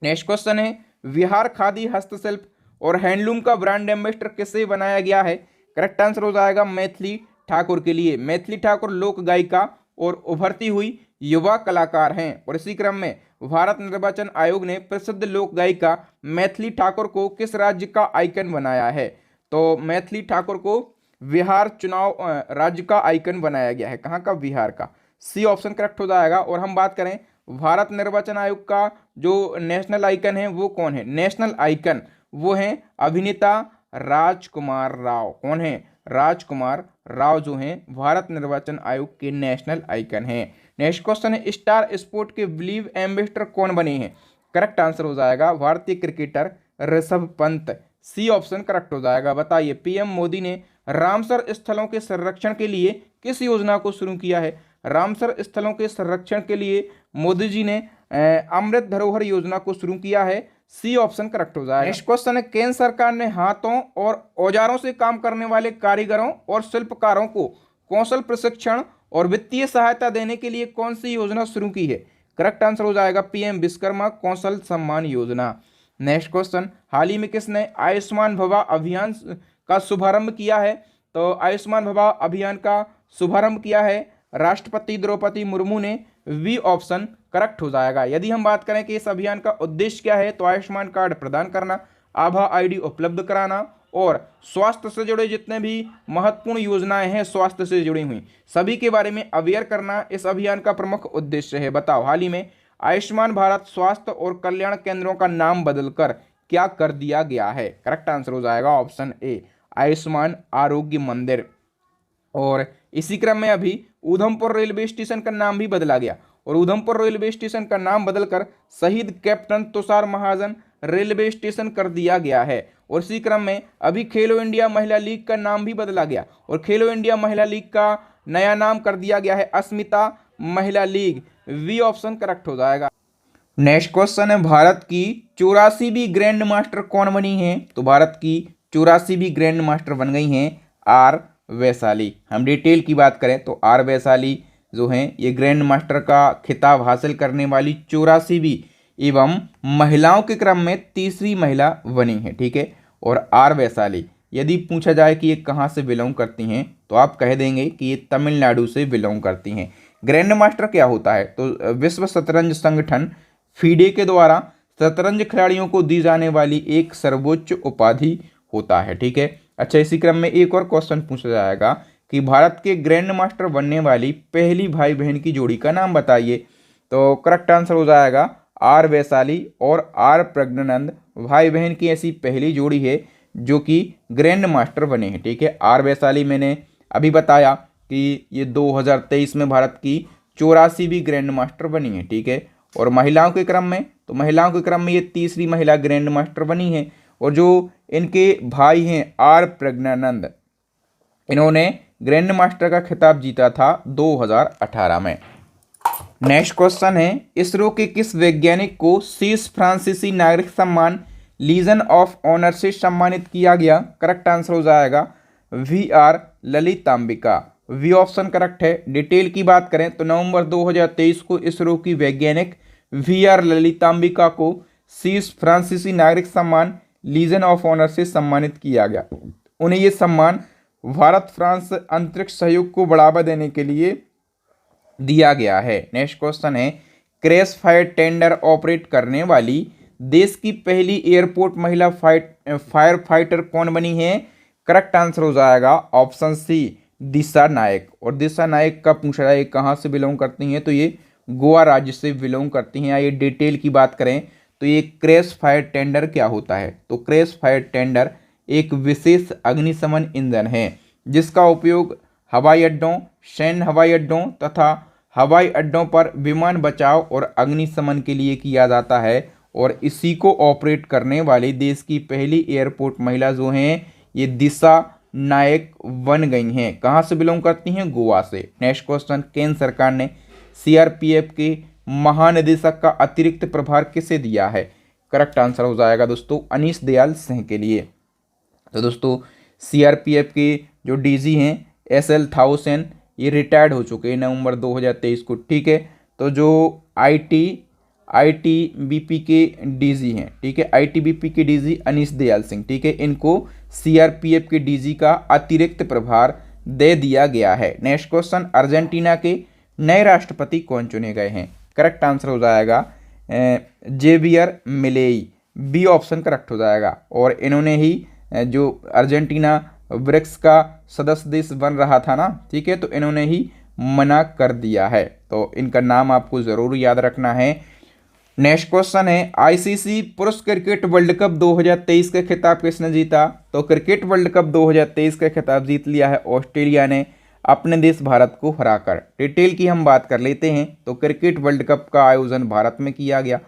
नेक्स्ट क्वेश्चन है, बिहार खादी हस्तशिल्प और हैंडलूम का ब्रांड एम्बेसडर किसे बनाया गया है? करेक्ट आंसर हो जाएगा मैथिली ठाकुर के लिए। मैथिली ठाकुर लोक गायिका और उभरती हुई युवा कलाकार हैं। और इसी क्रम में भारत निर्वाचन आयोग ने प्रसिद्ध लोक गायिका मैथिली ठाकुर को किस राज्य का आइकन बनाया है? तो मैथिली ठाकुर को बिहार चुनाव राज्य का आइकन बनाया गया है। कहाँ का? बिहार का। सी ऑप्शन करेक्ट हो जाएगा। और हम बात करें भारत निर्वाचन आयोग का जो नेशनल आइकन है वो कौन है? नेशनल आइकन वो है अभिनेता राजकुमार राव। कौन है? राजकुमार राव जो हैं भारत निर्वाचन आयोग के नेशनल आइकन हैं। नेक्स्ट क्वेश्चन है, स्टार स्पोर्ट के बिलीव एम्बेसडर कौन बने हैं? करेक्ट आंसर हो जाएगा भारतीय cricketer Rishabh Pant. C option correct हो जाएगा। बताइए, पीएम मोदी ने रामसर स्थलों के संरक्षण के लिए किस योजना को शुरू किया है? रामसर स्थलों के संरक्षण के लिए मोदी जी ने अमृत धरोहर योजना को शुरू किया है। सी ऑप्शन करेक्ट हो जाएगा। नेक्स्ट क्वेश्चन है, केंद्र सरकार ने हाथों और औजारों से काम करने वाले कारीगरों और शिल्पकारों को कौशल प्रशिक्षण और वित्तीय सहायता देने के लिए कौन सी योजना शुरू की है? करेक्ट आंसर हो जाएगा पीएम विश्वकर्मा कौशल सम्मान योजना। नेक्स्ट क्वेश्चन, हाल ही में किसने आयुष्मान भवा अभियान का शुभारंभ किया है? तो आयुष्मान भवा अभियान का शुभारंभ किया है राष्ट्रपति द्रौपदी मुर्मू ने। वी ऑप्शन करेक्ट हो जाएगा। यदि हम बात करें कि इस अभियान का उद्देश्य क्या है, तो आयुष्मान कार्ड प्रदान करना, आभा आईडी उपलब्ध कराना और स्वास्थ्य से जुड़े जितने भी महत्वपूर्ण योजनाएं हैं स्वास्थ्य से जुड़ी हुई सभी के बारे में अवेयर करना इस अभियान का प्रमुख उद्देश्य है। बताओ, हाल ही में आयुष्मान भारत स्वास्थ्य और कल्याण केंद्रों का नाम बदलकर क्या कर दिया गया है? करेक्ट आंसर हो जाएगा ऑप्शन ए, आयुष्मान आरोग्य मंदिर। और इसी क्रम में अभी उधमपुर रेलवे स्टेशन का नाम भी बदला गया और उधमपुर रेलवे स्टेशन का नाम बदलकर शहीद कैप्टन तुषार महाजन रेलवे स्टेशन कर दिया गया है। और इसी क्रम में अभी खेलो इंडिया महिला लीग का नाम भी बदला गया और खेलो इंडिया महिला लीग का नया नाम कर दिया गया है अस्मिता महिला लीग। वी ऑप्शन करेक्ट हो जाएगा। नेक्स्ट क्वेश्चन है, भारत की 84वीं ग्रैंड मास्टर कौन बनी है? तो भारत की 84वीं ग्रैंड मास्टर बन गई हैं आर वैशाली। हम डिटेल की बात करें तो आर वैशाली जो हैं ये ग्रैंड मास्टर का खिताब हासिल करने वाली 84वीं एवं महिलाओं के क्रम में तीसरी महिला बनी है। ठीक है, और आर वैशाली यदि पूछा जाए कि ये कहाँ से बिलोंग करती हैं तो आप कह देंगे कि ये तमिलनाडु से बिलोंग करती हैं। ग्रैंड मास्टर क्या होता है? तो विश्व शतरंज संगठन फीडे के द्वारा शतरंज खिलाड़ियों को दी जाने वाली एक सर्वोच्च उपाधि होता है। ठीक है, अच्छा इसी क्रम में एक और क्वेश्चन पूछा जाएगा कि भारत के ग्रैंड मास्टर बनने वाली पहली भाई बहन की जोड़ी का नाम बताइए। तो करेक्ट आंसर हो जाएगा आर वैशाली और आर प्रज्ञानंद भाई बहन की ऐसी पहली जोड़ी है जो कि ग्रैंड मास्टर बने हैं। ठीक है, आर वैशाली मैंने अभी बताया कि ये 2023 में भारत की 84वीं ग्रैंड मास्टर बनी है। ठीक है, और महिलाओं के क्रम में तो महिलाओं के क्रम में ये तीसरी महिला ग्रैंड मास्टर बनी है। और जो इनके भाई हैं आर प्रज्ञानंद, इन्होंने ग्रैंड मास्टर का खिताब जीता था 2018 में। नेक्स्ट क्वेश्चन है, इसरो के किस वैज्ञानिक को शीर्ष फ्रांसीसी नागरिक सम्मान लीजन ऑफ ऑनर से सम्मानित किया गया? करेक्ट आंसर हो जाएगा V R Lalithambika. V option correct है। डिटेल की बात करें तो नवंबर 2023 को इसरो की वैज्ञानिक वी आर ललितांबिका को शीर्ष फ्रांसीसी नागरिक सम्मान लीजन ऑफ ऑनर से सम्मानित किया गया। उन्हें ये सम्मान भारत फ्रांस अंतरिक्ष सहयोग को बढ़ावा देने के लिए दिया गया है। नेक्स्ट क्वेश्चन है, क्रैश फायर टेंडर ऑपरेट करने वाली देश की पहली एयरपोर्ट महिला फायर फाइटर कौन बनी है? करेक्ट आंसर हो जाएगा ऑप्शन सी दिशा नायक। और दिशा नायक का पूछा जाए कहाँ से बिलोंग करती हैं तो ये गोवा राज्य से बिलोंग करती हैं। ये डिटेल की बात करें तो ये क्रैश फायर टेंडर क्या होता है? तो क्रैश फायर टेंडर एक विशेष अग्निशमन इंजन है जिसका उपयोग हवाई अड्डों, सैन्य हवाई अड्डों तथा हवाई अड्डों पर विमान बचाव और अग्निशमन के लिए किया जाता है। और इसी को ऑपरेट करने वाली देश की पहली एयरपोर्ट महिला जो हैं ये दिशा नायक बन गई हैं। कहाँ से बिलोंग करती हैं? गोवा से। नेक्स्ट क्वेश्चन, केंद्र सरकार ने सीआरपीएफ के महानिदेशक का अतिरिक्त प्रभार किसे दिया है? करेक्ट आंसर हो जाएगा दोस्तों अनीश दयाल सिंह के लिए। तो दोस्तों सीआरपीएफ के जो डीजी हैं एसएल थाउसेन ये रिटायर्ड हो चुके हैं नवंबर 2023 को। ठीक है, तो जो आईटीबीपी के डीजी हैं, ठीक है, आईटीबीपी के डीजी अनीश दयाल सिंह, ठीक है, इनको सीआरपीएफ के डीजी का अतिरिक्त प्रभार दे दिया गया है। नेक्स्ट क्वेश्चन, अर्जेंटीना के नए राष्ट्रपति कौन चुने गए हैं? करेक्ट आंसर हो जाएगा Javier Milei. B option correct हो जाएगा। और इन्होंने ही जो अर्जेंटीना ब्रिक्स का सदस्य देश बन रहा था ना, ठीक है, तो इन्होंने ही मना कर दिया है। तो इनका नाम आपको ज़रूर याद रखना है। नेक्स्ट क्वेश्चन है, आईसीसी पुरुष क्रिकेट वर्ल्ड कप 2023 का खिताब किसने जीता? तो क्रिकेट वर्ल्ड कप 2023 का खिताब जीत लिया है ऑस्ट्रेलिया ने अपने देश भारत को हराकर। डिटेल की हम बात कर लेते हैं तो क्रिकेट वर्ल्ड कप का आयोजन भारत में किया गया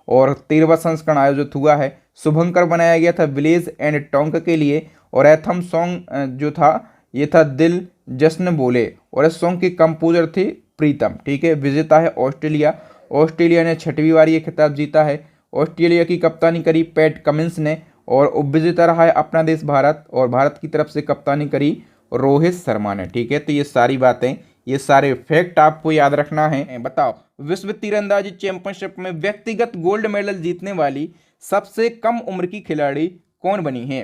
और 13वां संस्करण आयोजित हुआ है। शुभंकर बनाया गया था विलेज एंड टोंक के लिए और एथम सॉन्ग जो था ये था दिल जश्न बोले और इस सॉन्ग के कंपोजर थे प्रीतम। ठीक है, विजेता है ऑस्ट्रेलिया। ऑस्ट्रेलिया ने 6वीं बार ये खिताब जीता है। ऑस्ट्रेलिया की कप्तानी करी पैट कमिंस ने और उपविजेता रहा है अपना देश भारत और भारत की तरफ से कप्तानी करी रोहित शर्मा ने। ठीक है, तो ये सारी बातें, ये सारे फैक्ट आपको याद रखना है। बताओ, विश्व तीरंदाजी चैंपियनशिप में व्यक्तिगत गोल्ड मेडल जीतने वाली सबसे कम उम्र की खिलाड़ी कौन बनी है?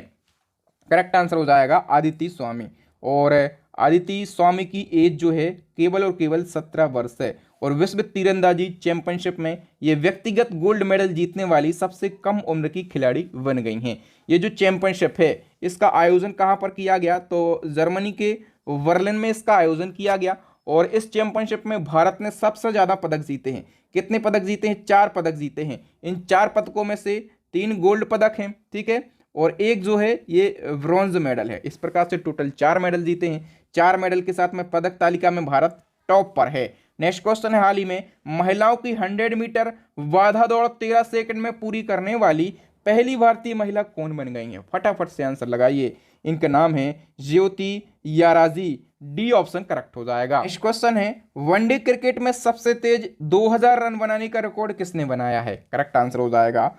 करेक्ट आंसर हो जाएगा आदिति स्वामी। और आदिति स्वामी की एज जो है केवल और केवल 17 वर्ष है और विश्व तीरंदाजी चैंपियनशिप में ये व्यक्तिगत गोल्ड मेडल जीतने वाली सबसे कम उम्र की खिलाड़ी बन गई हैं। ये जो चैंपियनशिप है इसका आयोजन कहाँ पर किया गया? तो जर्मनी के बर्लिन में इसका आयोजन किया गया और इस चैंपियनशिप में भारत ने सबसे ज़्यादा पदक जीते हैं। कितने पदक जीते हैं? 4 पदक जीते हैं। इन 4 पदकों में से 3 गोल्ड पदक हैं, ठीक है, और एक जो है ये ब्रॉन्ज मेडल है। इस प्रकार से टोटल 4 मेडल जीते हैं। 4 मेडल के साथ में पदक तालिका में भारत टॉप पर है। नेक्स्ट क्वेश्चन है, हाल ही में महिलाओं की 100 मीटर बाधा दौड़ 13 सेकंड में पूरी करने वाली पहली भारतीय महिला कौन बन गई हैं? फटाफट से आंसर लगाइए। इनका नाम है ज्योति याराजी। डी ऑप्शन करेक्ट हो जाएगा। नेक्स्ट क्वेश्चन है, वनडे क्रिकेट में सबसे तेज 2000 रन बनाने का रिकॉर्ड किसने बनाया है? करेक्ट आंसर हो जाएगा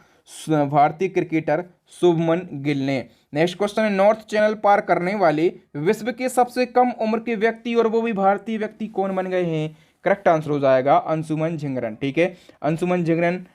भारतीय क्रिकेटर शुभमन गिल ने। नेक्स्ट क्वेश्चन है, नॉर्थ चैनल पार करने वाले विश्व के सबसे कम उम्र के व्यक्ति और वो भी भारतीय व्यक्ति कौन बन गए हैं? करेक्ट आंसर हो जाएगा अंशुमन झिंगरन। ठीक है, अंशुमन झिंगरन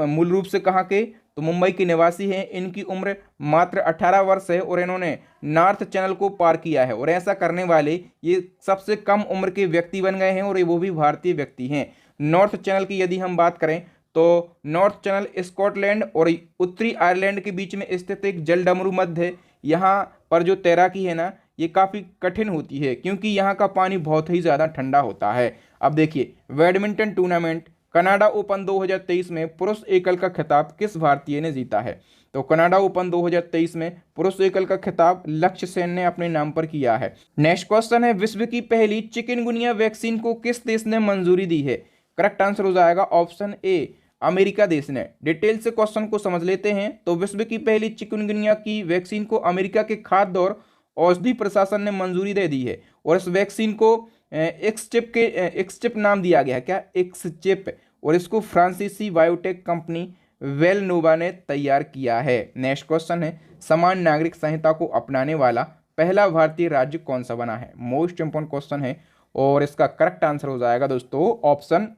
मूल रूप से कहाँ के? तो मुंबई के निवासी हैं। इनकी उम्र मात्र 18 वर्ष है और इन्होंने नॉर्थ चैनल को पार किया है और ऐसा करने वाले ये सबसे कम उम्र के व्यक्ति बन गए हैं और वो भी भारतीय व्यक्ति हैं। नॉर्थ चैनल की यदि हम बात करें तो नॉर्थ चैनल स्कॉटलैंड और उत्तरी आयरलैंड के बीच में स्थित एक जलडमरू मध्य है। यहाँ पर जो तैराकी है ना, ये काफ़ी कठिन होती है क्योंकि यहाँ का पानी बहुत ही ज़्यादा ठंडा होता है। अब देखिए, बैडमिंटन टूर्नामेंट कनाडा ओपन 2023 में पुरुष एकल का खिताब किस भारतीय ने जीता है? तो कनाडा ओपन 2023 में पुरुष एकल का खिताब लक्ष्य सेन ने अपने नाम पर किया है। नेक्स्ट क्वेश्चन है, विश्व की पहली चिकनगुनिया वैक्सीन को किस देश ने मंजूरी दी है? करेक्ट आंसर हो जाएगा ऑप्शन ए, अमेरिका देश ने। डिटेल से क्वेश्चन को समझ लेते हैं। तो विश्व की पहली चिकनगुनिया की वैक्सीन को अमेरिका के खाद्य और औषधि प्रशासन ने मंजूरी दे दी है और इस वैक्सीन को एक्सचिप नाम दिया गया है। क्या? एक्सचिप। और इसको फ्रांसीसी बायोटेक कंपनी वेलनोवा ने तैयार किया है। नेक्स्ट क्वेश्चन है, समान नागरिक संहिता को अपनाने वाला पहला भारतीय राज्य कौन सा बना है? मोस्ट इंपोर्टेंट क्वेश्चन है और इसका करेक्ट आंसर हो जाएगा दोस्तों ऑप्शन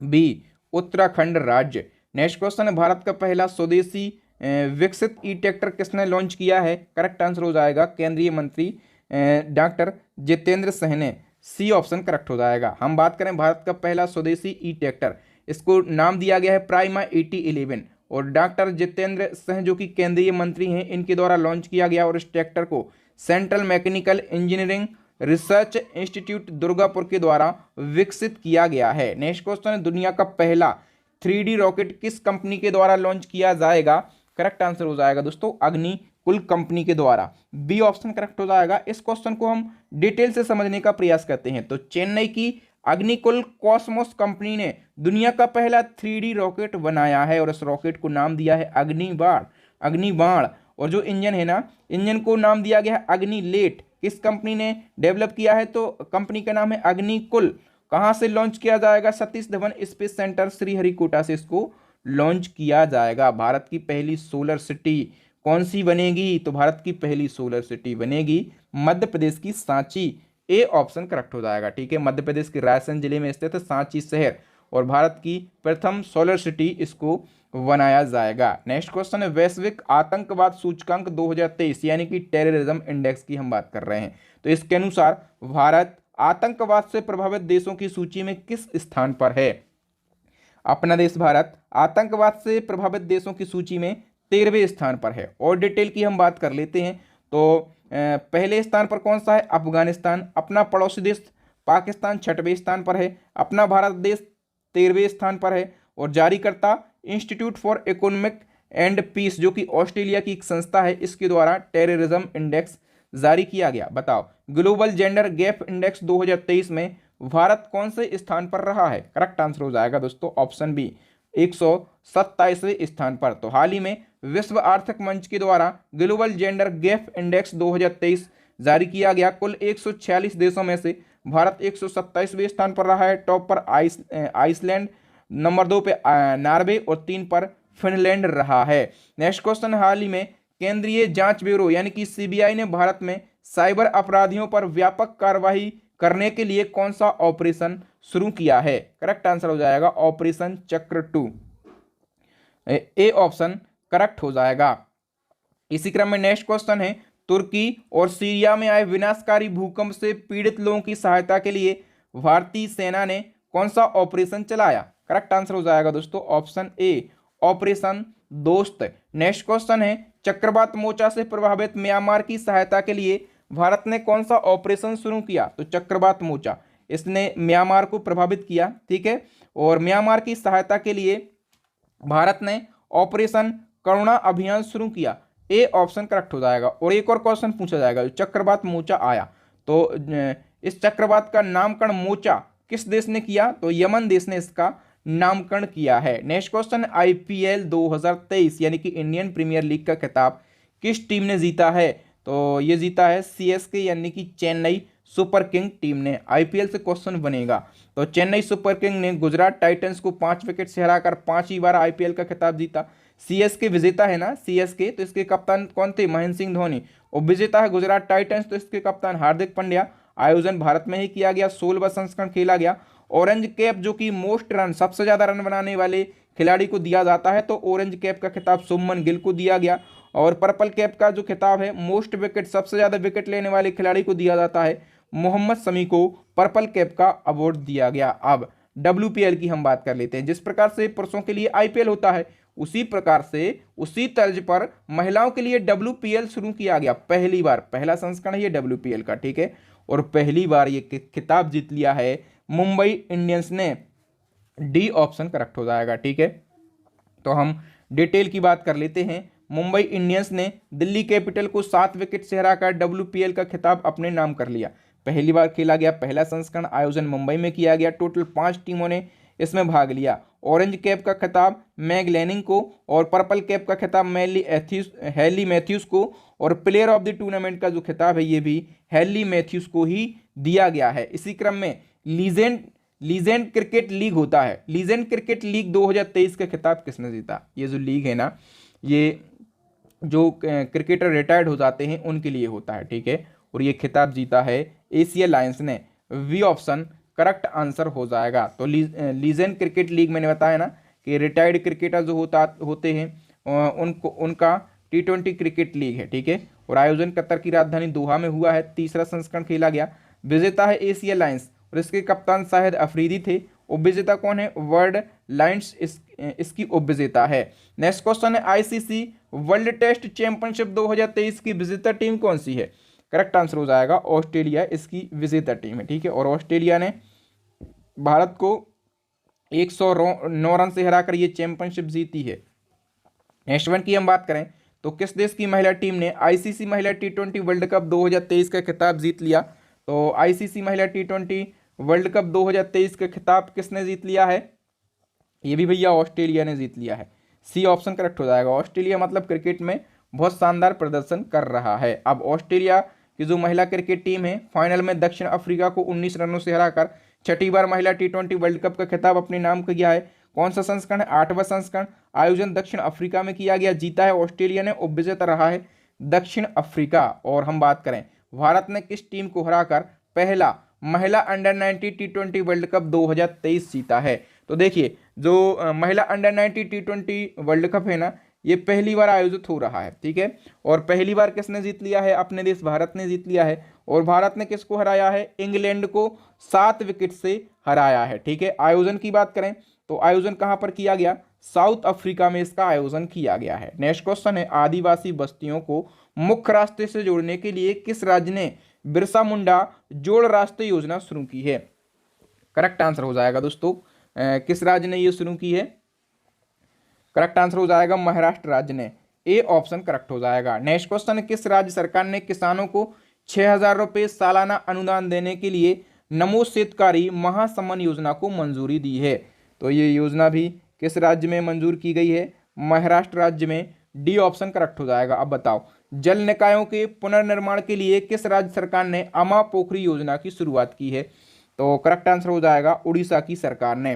बी, उत्तराखंड राज्य। नेक्स्ट क्वेश्चन है, भारत का पहला स्वदेशी विकसित ई ट्रैक्टर किसने लॉन्च किया है? करेक्ट आंसर हो जाएगा केंद्रीय मंत्री डॉक्टर जितेंद्र सिंह ने। सी ऑप्शन करेक्ट हो जाएगा। हम बात करें भारत का पहला स्वदेशी ई ट्रैक्टर, इसको नाम दिया गया है प्राइमा 8011 और डॉक्टर जितेंद्र सिंह जो कि केंद्रीय मंत्री हैं, इनके द्वारा लॉन्च किया गया और इस ट्रैक्टर को central mechanical engineering research institute Durgapur के द्वारा विकसित किया गया है। नेक्स्ट क्वेश्चन है, दुनिया का पहला 3D रॉकेट किस कंपनी के द्वारा लॉन्च किया जाएगा? करेक्ट आंसर हो जाएगा दोस्तों अग्निकुल कंपनी के द्वारा। बी ऑप्शन करेक्ट हो जाएगा। इस क्वेश्चन को हम डिटेल से समझने का प्रयास करते हैं। तो चेन्नई की अग्निकुल कॉस्मोस कंपनी ने दुनिया का पहला 3D रॉकेट बनाया है और इस रॉकेट को नाम दिया है अग्निबाण। और जो इंजन है ना, इंजन को नाम दिया गया है अग्निलेट। किस कंपनी ने डेवलप किया है? तो कंपनी का नाम है अग्निकुल। कहाँ से लॉन्च किया जाएगा? सतीश धवन स्पेस सेंटर श्रीहरिकोटा से इसको लॉन्च किया जाएगा। भारत की पहली सोलर सिटी कौन सी बनेगी? तो भारत की पहली सोलर सिटी बनेगी मध्य प्रदेश की सांची। ए ऑप्शन करेक्ट हो जाएगा। ठीक है, मध्य प्रदेश के रायसेन जिले में स्थित सांची शहर और भारत की प्रथम सोलर सिटी इसको बनाया जाएगा। नेक्स्ट क्वेश्चन है, वैश्विक आतंकवाद सूचकांक 2023 यानी कि टेररिज्म इंडेक्स की हम बात कर रहे हैं। तो इसके अनुसार भारत आतंकवाद से प्रभावित देशों की सूची में किस स्थान पर है? अपना देश भारत आतंकवाद से प्रभावित देशों की सूची में 13वें स्थान पर है। और डिटेल की हम बात कर लेते हैं तो पहले स्थान पर कौन सा है? अफगानिस्तान। अपना पड़ोसी देश पाकिस्तान 6वें स्थान पर है। अपना भारत देश 13वें स्थान पर है और जारीकर्ता institute for economic and peace जो कि ऑस्ट्रेलिया की एक संस्था है, इसके द्वारा टेररिज्म इंडेक्स जारी किया गया। बताओ, ग्लोबल जेंडर गैप इंडेक्स 2023 में भारत कौन से स्थान पर रहा है? करेक्ट आंसर हो जाएगा दोस्तों ऑप्शन बी, 127वें स्थान पर। तो हाल ही में विश्व आर्थिक मंच के द्वारा ग्लोबल जेंडर गैप इंडेक्स 2023 जारी किया गया। कुल 146 देशों में से भारत 127वें स्थान पर रहा है। टॉप पर आइसलैंड, नंबर 2 पे नॉर्वे और 3 पर फिनलैंड रहा है। नेक्स्ट क्वेश्चन, हाल ही में केंद्रीय जांच ब्यूरो यानी कि सीबीआई ने भारत में साइबर अपराधियों पर व्यापक कार्रवाई करने के लिए कौन सा ऑपरेशन शुरू किया है? करेक्ट आंसर हो जाएगा ऑपरेशन चक्र 2। ए ऑप्शन करेक्ट हो जाएगा। इसी क्रम में नेक्स्ट क्वेश्चन है, तुर्की और सीरिया में आए विनाशकारी भूकंप से पीड़ित लोगों की सहायता के लिए भारतीय सेना ने कौन सा ऑपरेशन चलाया? करेक्ट आंसर हो जाएगा दोस्तों ऑप्शन ए, ऑपरेशन दोस्त। नेक्स्ट क्वेश्चन है, चक्रवात मोचा से प्रभावित म्यांमार की सहायता के लिए भारत ने कौन सा ऑपरेशन शुरू किया? तो चक्रवात मोचा, इसने म्यांमार को प्रभावित किया। ठीक है, और म्यांमार की सहायता के लिए भारत ने ऑपरेशन करुणा अभियान शुरू किया। ए ऑप्शन करेक्ट हो जाएगा। और एक और क्वेश्चन पूछा जाएगा, चक्रवात मोचा आया तो इस चक्रवात का नामकरण मोचा किस देश ने किया? तो यमन देश ने इसका नामकरण किया है? नेक्स्ट क्वेश्चन, आईपीएल 2023 यानी कि इंडियन प्रीमियर लीग का खिताब किस टीम ने जीता है? तो ये जीता है सीएसके यानी कि चेन्नई सुपर किंग टीम ने। आईपीएल से क्वेश्चन बनेगा। तो चेन्नई सुपर किंग ने गुजरात टाइटंस को 5 विकेट से हराकर 5वीं बार आईपीएल का खिताब जीता। सीएसके विजेता है ना, सीएसके, तो इसके कप्तान कौन थे? महेंद्र सिंह धोनी। और विजेता है गुजरात टाइटंस, तो इसके कप्तान हार्दिक पांड्या। आयोजन भारत में ही किया गया, 16वां संस्करण खेला गया। ऑरेंज कैप जो कि मोस्ट रन, सबसे ज्यादा रन बनाने वाले खिलाड़ी को दिया जाता है, तो ऑरेंज कैप का खिताब शुभमन गिल को दिया गया। और पर्पल कैप का जो खिताब है, मोस्ट विकेट, सबसे ज्यादा विकेट लेने वाले खिलाड़ी को दिया जाता है, मोहम्मद शमी को पर्पल कैप का अवार्ड दिया गया। अब डब्ल्यूपीएल की हम बात कर लेते हैं। जिस प्रकार से पुरुषों के लिए आईपीएल होता है, उसी प्रकार से, उसी तर्ज पर महिलाओं के लिए डब्ल्यूपीएल शुरू किया गया। पहली बार, पहला संस्करण है ये डब्ल्यूपीएल का, ठीक है। और पहली बार ये खिताब जीत लिया है मुंबई इंडियंस ने। डी ऑप्शन करेक्ट हो जाएगा, ठीक है। तो हम डिटेल की बात कर लेते हैं। मुंबई इंडियंस ने दिल्ली कैपिटल को 7 विकेट से हराकर डब्ल्यूपीएल का खिताब अपने नाम कर लिया। पहली बार खेला गया पहला संस्करण, आयोजन मुंबई में किया गया। टोटल 5 टीमों ने इसमें भाग लिया। ऑरेंज कैप का खिताब मैग लैनिंग को, और पर्पल कैप का खिताब हैली मैथ्यूज को, और प्लेयर ऑफ द टूर्नामेंट का जो खिताब है ये भी हैली मैथ्यूज को ही दिया गया है। इसी क्रम में लीजेंड क्रिकेट लीग होता है। लीजेंड क्रिकेट लीग 2023 का खिताब किसने जीता? ये जो लीग है ना, ये जो क्रिकेटर रिटायर्ड हो जाते हैं उनके लिए होता है, ठीक है। और ये खिताब जीता है एशिया लायंस ने। वी ऑप्शन करेक्ट आंसर हो जाएगा। तो लीजेंड क्रिकेट लीग मैंने बताया ना कि रिटायर्ड क्रिकेटर जो होते हैं उनका T20 क्रिकेट लीग है, ठीक है। और आयोजन कतर की राजधानी दोहा में हुआ है। तीसरा संस्करण खेला गया। विजेता है एशिया लायंस और इसके कप्तान शाहिद अफरीदी थे। उपविजेता कौन है? वर्ल्ड लायंस इसकी उपविजेता है। नेक्स्ट क्वेश्चन है, आईसीसी वर्ल्ड टेस्ट चैंपियनशिप 2023 की विजेता टीम कौन सी है? करेक्ट आंसर हो जाएगा ऑस्ट्रेलिया इसकी विजेता टीम है, ठीक है। और ऑस्ट्रेलिया ने भारत को 109 रन से हराकर ये चैंपियनशिप जीती है। नेक्स्ट वन की हम बात करें तो किस देश की महिला टीम ने आईसीसी महिला T20 वर्ल्ड कप 2023 का खिताब जीत लिया? तो आईसीसी महिला T20 वर्ल्ड कप 2023 का खिताब किसने जीत लिया है? ये भी भैया ऑस्ट्रेलिया ने जीत लिया है। सी ऑप्शन करेक्ट हो जाएगा। ऑस्ट्रेलिया मतलब क्रिकेट में बहुत शानदार प्रदर्शन कर रहा है। अब ऑस्ट्रेलिया की जो महिला क्रिकेट टीम है फाइनल में दक्षिण अफ्रीका को 19 रनों से हराकर 6ठी बार महिला T20 वर्ल्ड कप का खिताब अपने नाम किया है। कौन सा संस्करण है? 8वां संस्करण। आयोजन दक्षिण अफ्रीका में किया गया। जीता है ऑस्ट्रेलिया ने, उपविजेता रहा है दक्षिण अफ्रीका। और हम बात करें भारत ने किस टीम को हराकर पहला महिला अंडर 90 T20 वर्ल्ड कप 2023 जीता है? तो देखिए जो महिला अंडर 90 T20 वर्ल्ड कप है ना, ये पहली बार आयोजित हो रहा है, ठीक है। और पहली बार किसने जीत लिया है? अपने देश भारत ने जीत लिया है। और भारत ने किसको हराया है? इंग्लैंड को 7 विकेट से हराया है, ठीक है। आयोजन की बात करें तो आयोजन कहां पर किया गया? साउथ अफ्रीका में इसका आयोजन किया गया है। नेक्स्ट क्वेश्चन है, आदिवासी बस्तियों को मुख्य रास्ते से जोड़ने के लिए किस राज्य ने बिरसा मुंडा जोड़ रास्ते योजना शुरू की है? करेक्ट आंसर हो जाएगा दोस्तों, किस राज्य ने ये शुरू की है? करेक्ट आंसर हो जाएगा महाराष्ट्र राज्य ने। ए ऑप्शन करेक्ट हो जाएगा। नेक्स्ट क्वेश्चन, किस राज्य सरकार ने किसानों को 6,000 रुपये सालाना अनुदान देने के लिए नमो शेतकारी महासम्मान योजना को मंजूरी दी है? तो ये योजना भी किस राज्य में मंजूर की गई है? महाराष्ट्र राज्य में। डी ऑप्शन करेक्ट हो जाएगा। अब बताओ, जल निकायों के पुनर्निर्माण के लिए किस राज्य सरकार ने अमा पोखरी योजना की शुरुआत की है? तो करेक्ट आंसर हो जाएगा उड़ीसा की सरकार ने।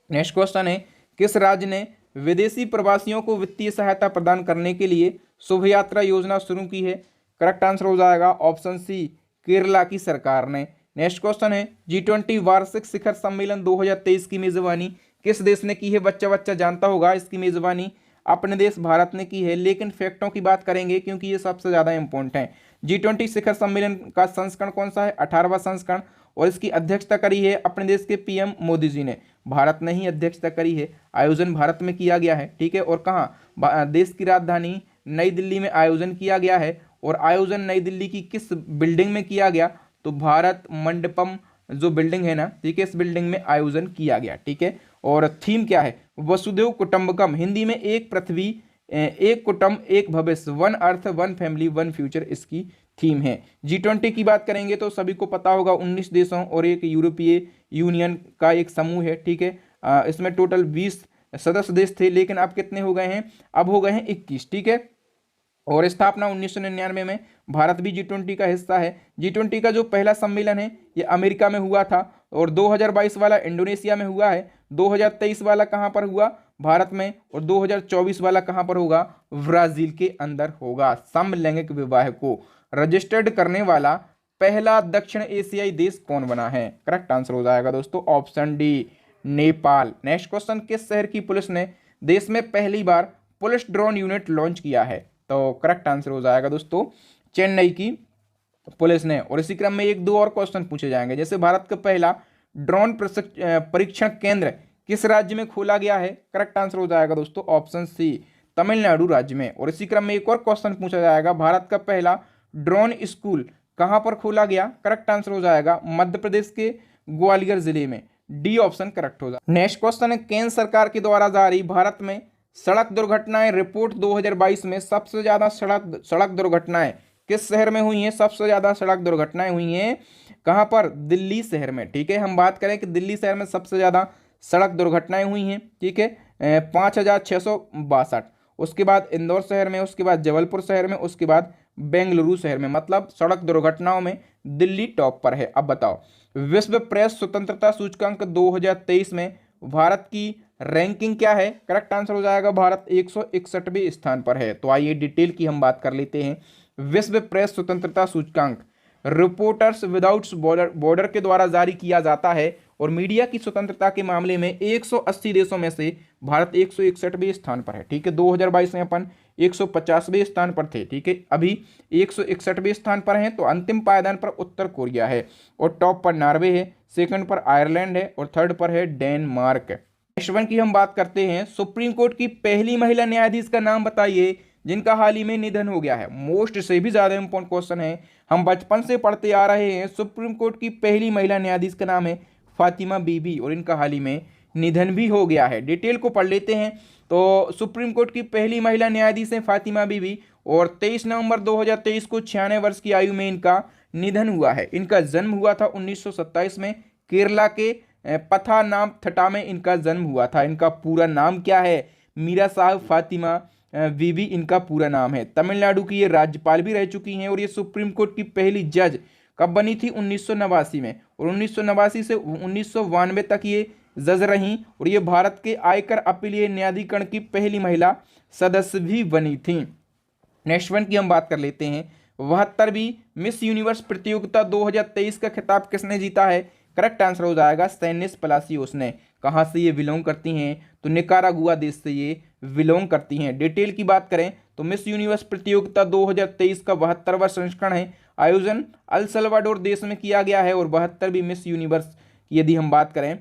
नेक्स्ट क्वेश्चन है, किस राज्य ने विदेशी प्रवासियों को वित्तीय सहायता प्रदान करने के लिए शुभ यात्रा योजना शुरू की है? करेक्ट आंसर हो जाएगा ऑप्शन सी, केरला की सरकार ने। नेक्स्ट क्वेश्चन है, G20 वार्षिक शिखर सम्मेलन 2023 की मेजबानी किस देश ने की है? बच्चा बच्चा जानता होगा, इसकी मेजबानी अपने देश भारत ने की है। लेकिन फैक्टों की बात करेंगे क्योंकि ये सबसे ज्यादा इंपॉर्टेंट है। G20 शिखर सम्मेलन का संस्करण कौन सा है? 18वां संस्करण। और इसकी अध्यक्षता करी है अपने देश के पीएम मोदी जी ने। भारत ने ही अध्यक्षता करी है। आयोजन भारत में किया गया है, ठीक है। और कहाँ? देश की राजधानी नई दिल्ली में आयोजन किया गया है। और आयोजन नई दिल्ली की किस बिल्डिंग में किया गया? तो भारत मंडपम जो बिल्डिंग है ना, ठीक है, इस बिल्डिंग में आयोजन किया गया, ठीक है। और थीम क्या है? वसुधैव कुटुंबकम, हिंदी में एक पृथ्वी एक कुटुंब एक भविष्य, one earth one family one future इसकी थीम है। G20 की बात करेंगे तो सभी को पता होगा 19 देशों और एक यूरोपीय यूनियन का एक समूह है, ठीक है। इसमें टोटल 20 सदस्य देश थे, लेकिन अब कितने हो गए हैं, अब हो गए हैं 21। ठीक है, और स्थापना 1999 में। भारत भी G20 का हिस्सा है। G20 का जो पहला सम्मेलन है ये अमेरिका में हुआ था, और 2022 वाला इंडोनेशिया में हुआ है। 2023 वाला कहाँ पर हुआ, भारत में, और 2024 वाला कहाँ पर होगा, ब्राजील के अंदर होगा। समलैंगिक विवाह को रजिस्टर्ड करने वाला पहला दक्षिण एशियाई देश कौन बना है? करेक्ट आंसर हो जाएगा दोस्तों option D, Nepal. Next question, किस शहर की पुलिस ने देश में पहली बार पुलिस ड्रोन यूनिट लॉन्च किया है? तो करेक्ट आंसर हो जाएगा दोस्तों चेन्नई की पुलिस ने। और इसी क्रम में एक दो और क्वेश्चन पूछे जाएंगे, जैसे भारत का पहला ड्रोन परीक्षण केंद्र किस राज्य में खोला गया है? करेक्ट आंसर हो जाएगा दोस्तों ऑप्शन सी, तमिलनाडु राज्य में। और इसी क्रम में एक और क्वेश्चन पूछा जाएगा, भारत का पहला ड्रोन स्कूल कहां पर खोला गया? करेक्ट आंसर हो जाएगा मध्य प्रदेश के ग्वालियर जिले में। डी ऑप्शन करेक्ट हो जाएगा। नेक्स्ट क्वेश्चन है, केंद्र सरकार के द्वारा जारी भारत में सड़क दुर्घटनाएं रिपोर्ट 2022 में सबसे ज्यादा सड़क दुर्घटनाएं किस शहर में हुई हैं? सबसे ज्यादा सड़क दुर्घटनाएं हुई हैं कहां पर? दिल्ली शहर में। ठीक है, हम बात करें कि दिल्ली शहर में सबसे ज्यादा सड़क दुर्घटनाएं हुई हैं। ठीक है, 5,662। उसके बाद इंदौर शहर में, उसके बाद जबलपुर शहर में, उसके बाद बेंगलुरु शहर में। मतलब सड़क दुर्घटनाओं में दिल्ली टॉप पर है। अब बताओ, विश्व प्रेस स्वतंत्रता सूचकांक 2023 में भारत की रैंकिंग क्या है? करेक्ट आंसर हो जाएगा भारत 161वें स्थान पर है। तो आइए डिटेल की हम बात कर लेते हैं। विश्व प्रेस स्वतंत्रता सूचकांक रिपोर्टर्स विदाउट बॉर्डर के द्वारा जारी किया जाता है, और मीडिया की स्वतंत्रता के मामले में 180 देशों में से भारत 161वें स्थान पर है। ठीक है, 2022 में अपन 150वें स्थान पर थे। ठीक है, अभी 161वें स्थान पर हैं। तो अंतिम पायदान पर उत्तर कोरिया है, और टॉप पर नॉर्वे है, सेकंड पर आयरलैंड है, और थर्ड पर है डेनमार्क। नेक्स्ट वन की हम बात करते हैं, सुप्रीम कोर्ट की पहली महिला न्यायाधीश का नाम बताइए जिनका हाल ही में निधन हो गया है। मोस्ट से भी ज्यादा इंपॉर्टेंट क्वेश्चन है, हम बचपन से पढ़ते आ रहे हैं। सुप्रीम कोर्ट की पहली महिला न्यायाधीश का नाम है फातिमा बीबी, और इनका हाल ही में निधन भी हो गया है। डिटेल को पढ़ लेते हैं। तो सुप्रीम कोर्ट की पहली महिला न्यायाधीश है फातिमा बीबी, और 23 नवंबर 2023 को 96 वर्ष की आयु में इनका निधन हुआ है। इनका जन्म हुआ था 1927 में, केरला के पथानामथिट्टा में इनका जन्म हुआ था। इनका पूरा नाम क्या है? मीरा साहब फातिमा बीबी इनका पूरा नाम है। तमिलनाडु की ये राज्यपाल भी रह चुकी हैं, और ये सुप्रीम कोर्ट की पहली जज कब बनी थी? 1989 में, और 1989 से 1992 तक ये जज रहीं, और ये भारत के आयकर अपीलीय न्यायाधिकरण की पहली महिला सदस्य भी बनी थी। नेक्स्ट वन की हम बात कर लेते हैं, 72वीं मिस यूनिवर्स प्रतियोगिता 2023 का खिताब किसने जीता है? करेक्ट आंसर हो जाएगा सैनिस पलासियोस ने। कहाँ से ये बिलोंग करती हैं? तो निकारागुआ देश से ये बिलोंग करती हैं। डिटेल की बात करें तो मिस यूनिवर्स प्रतियोगिता 2023 का 72वां संस्करण है। आयोजन अल सल्वाडोर देश में किया गया है, और 72वीं मिस यूनिवर्स की यदि हम बात करें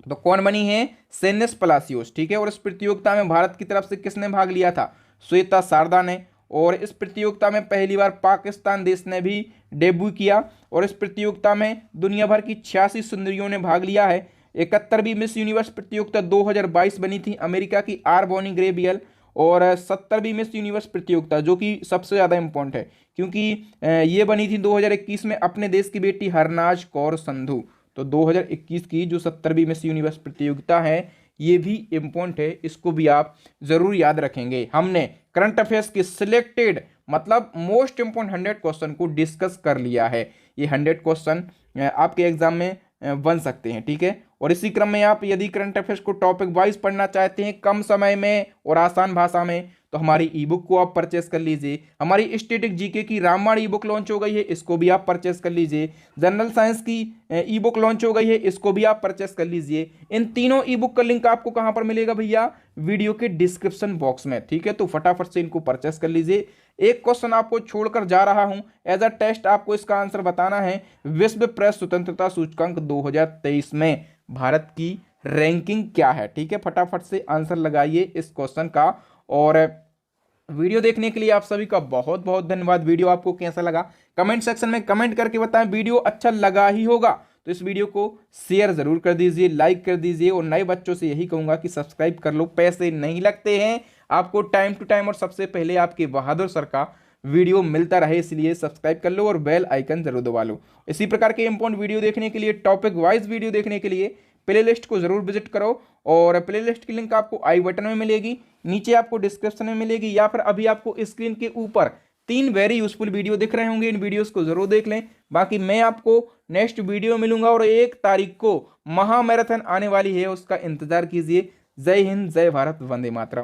तो कौन बनी है? सेनिस पलासियोस। ठीक है, और इस प्रतियोगिता में भारत की तरफ से किसने भाग लिया था? श्वेता शारदा ने। और इस प्रतियोगिता में पहली बार पाकिस्तान देश ने भी डेब्यू किया, और इस प्रतियोगिता में दुनिया भर की 86 सुंदरियों ने भाग लिया है। 71वीं मिस यूनिवर्स प्रतियोगिता 2022 बनी थी अमेरिका की आर बोनी ग्रेबियल, और 70वीं मिस यूनिवर्स प्रतियोगिता जो कि सबसे ज़्यादा इंपॉर्टेंट है, क्योंकि ये बनी थी 2021 में अपने देश की बेटी हरनाज कौर संधू। तो 2021 की जो 70वीं मिस यूनिवर्स प्रतियोगिता है ये भी इम्पोर्टेंट है, इसको भी आप जरूर याद रखेंगे। हमने करंट अफेयर्स के सिलेक्टेड मतलब मोस्ट इंपोर्टेंट 100 क्वेश्चन को डिस्कस कर लिया है। ये 100 क्वेश्चन आपके एग्जाम में बन सकते हैं। ठीक है, और इसी क्रम में आप यदि करंट अफेयर्स को टॉपिक वाइज पढ़ना चाहते हैं कम समय में और आसान भाषा में, तो हमारी ई बुक को आप परचेस कर लीजिए। हमारी स्टैटिक जीके की रामायण ई बुक लॉन्च हो गई है, इसको भी आप परचेस कर लीजिए। जनरल साइंस की ई बुक लॉन्च हो गई है, इसको भी आप परचेस कर लीजिए। इन तीनों ई बुक का लिंक आपको कहां पर मिलेगा भैया? वीडियो के डिस्क्रिप्शन बॉक्स में। ठीक है, तो फटाफट से इनको परचेस कर लीजिए। एक क्वेश्चन आपको छोड़कर जा रहा हूं एज अ टेस्ट, आपको इसका आंसर बताना है। विश्व प्रेस स्वतंत्रता सूचकांक 2023 में भारत की रैंकिंग क्या है? ठीक है, फटाफट से आंसर लगाइए इस क्वेश्चन का। और वीडियो देखने के लिए आप सभी का बहुत बहुत धन्यवाद। वीडियो आपको कैसा लगा कमेंट सेक्शन में कमेंट करके बताएं। वीडियो अच्छा लगा ही होगा तो इस वीडियो को शेयर जरूर कर दीजिए, लाइक कर दीजिए, और नए बच्चों से यही कहूंगा कि सब्सक्राइब कर लो, पैसे नहीं लगते हैं, आपको टाइम टू टाइम और सबसे पहले आपके बहादुर सर का वीडियो मिलता रहे, इसलिए सब्सक्राइब कर लो और बेल आइकन जरूर दबा लो। इसी प्रकार के इंपॉर्टेंट वीडियो देखने के लिए, टॉपिक वाइज वीडियो देखने के लिए प्ले लिस्ट को ज़रूर विजिट करो। और प्ले लिस्ट की लिंक आपको आई बटन में मिलेगी, नीचे आपको डिस्क्रिप्शन में मिलेगी, या फिर अभी आपको स्क्रीन के ऊपर 3 वेरी यूजफुल वीडियो दिख रहे होंगे, इन वीडियोस को जरूर देख लें। बाकी मैं आपको नेक्स्ट वीडियो मिलूंगा, और 1 तारीख को महामैराथन आने वाली है, उसका इंतजार कीजिए। जय हिंद, जय भारत, वंदे मातरम।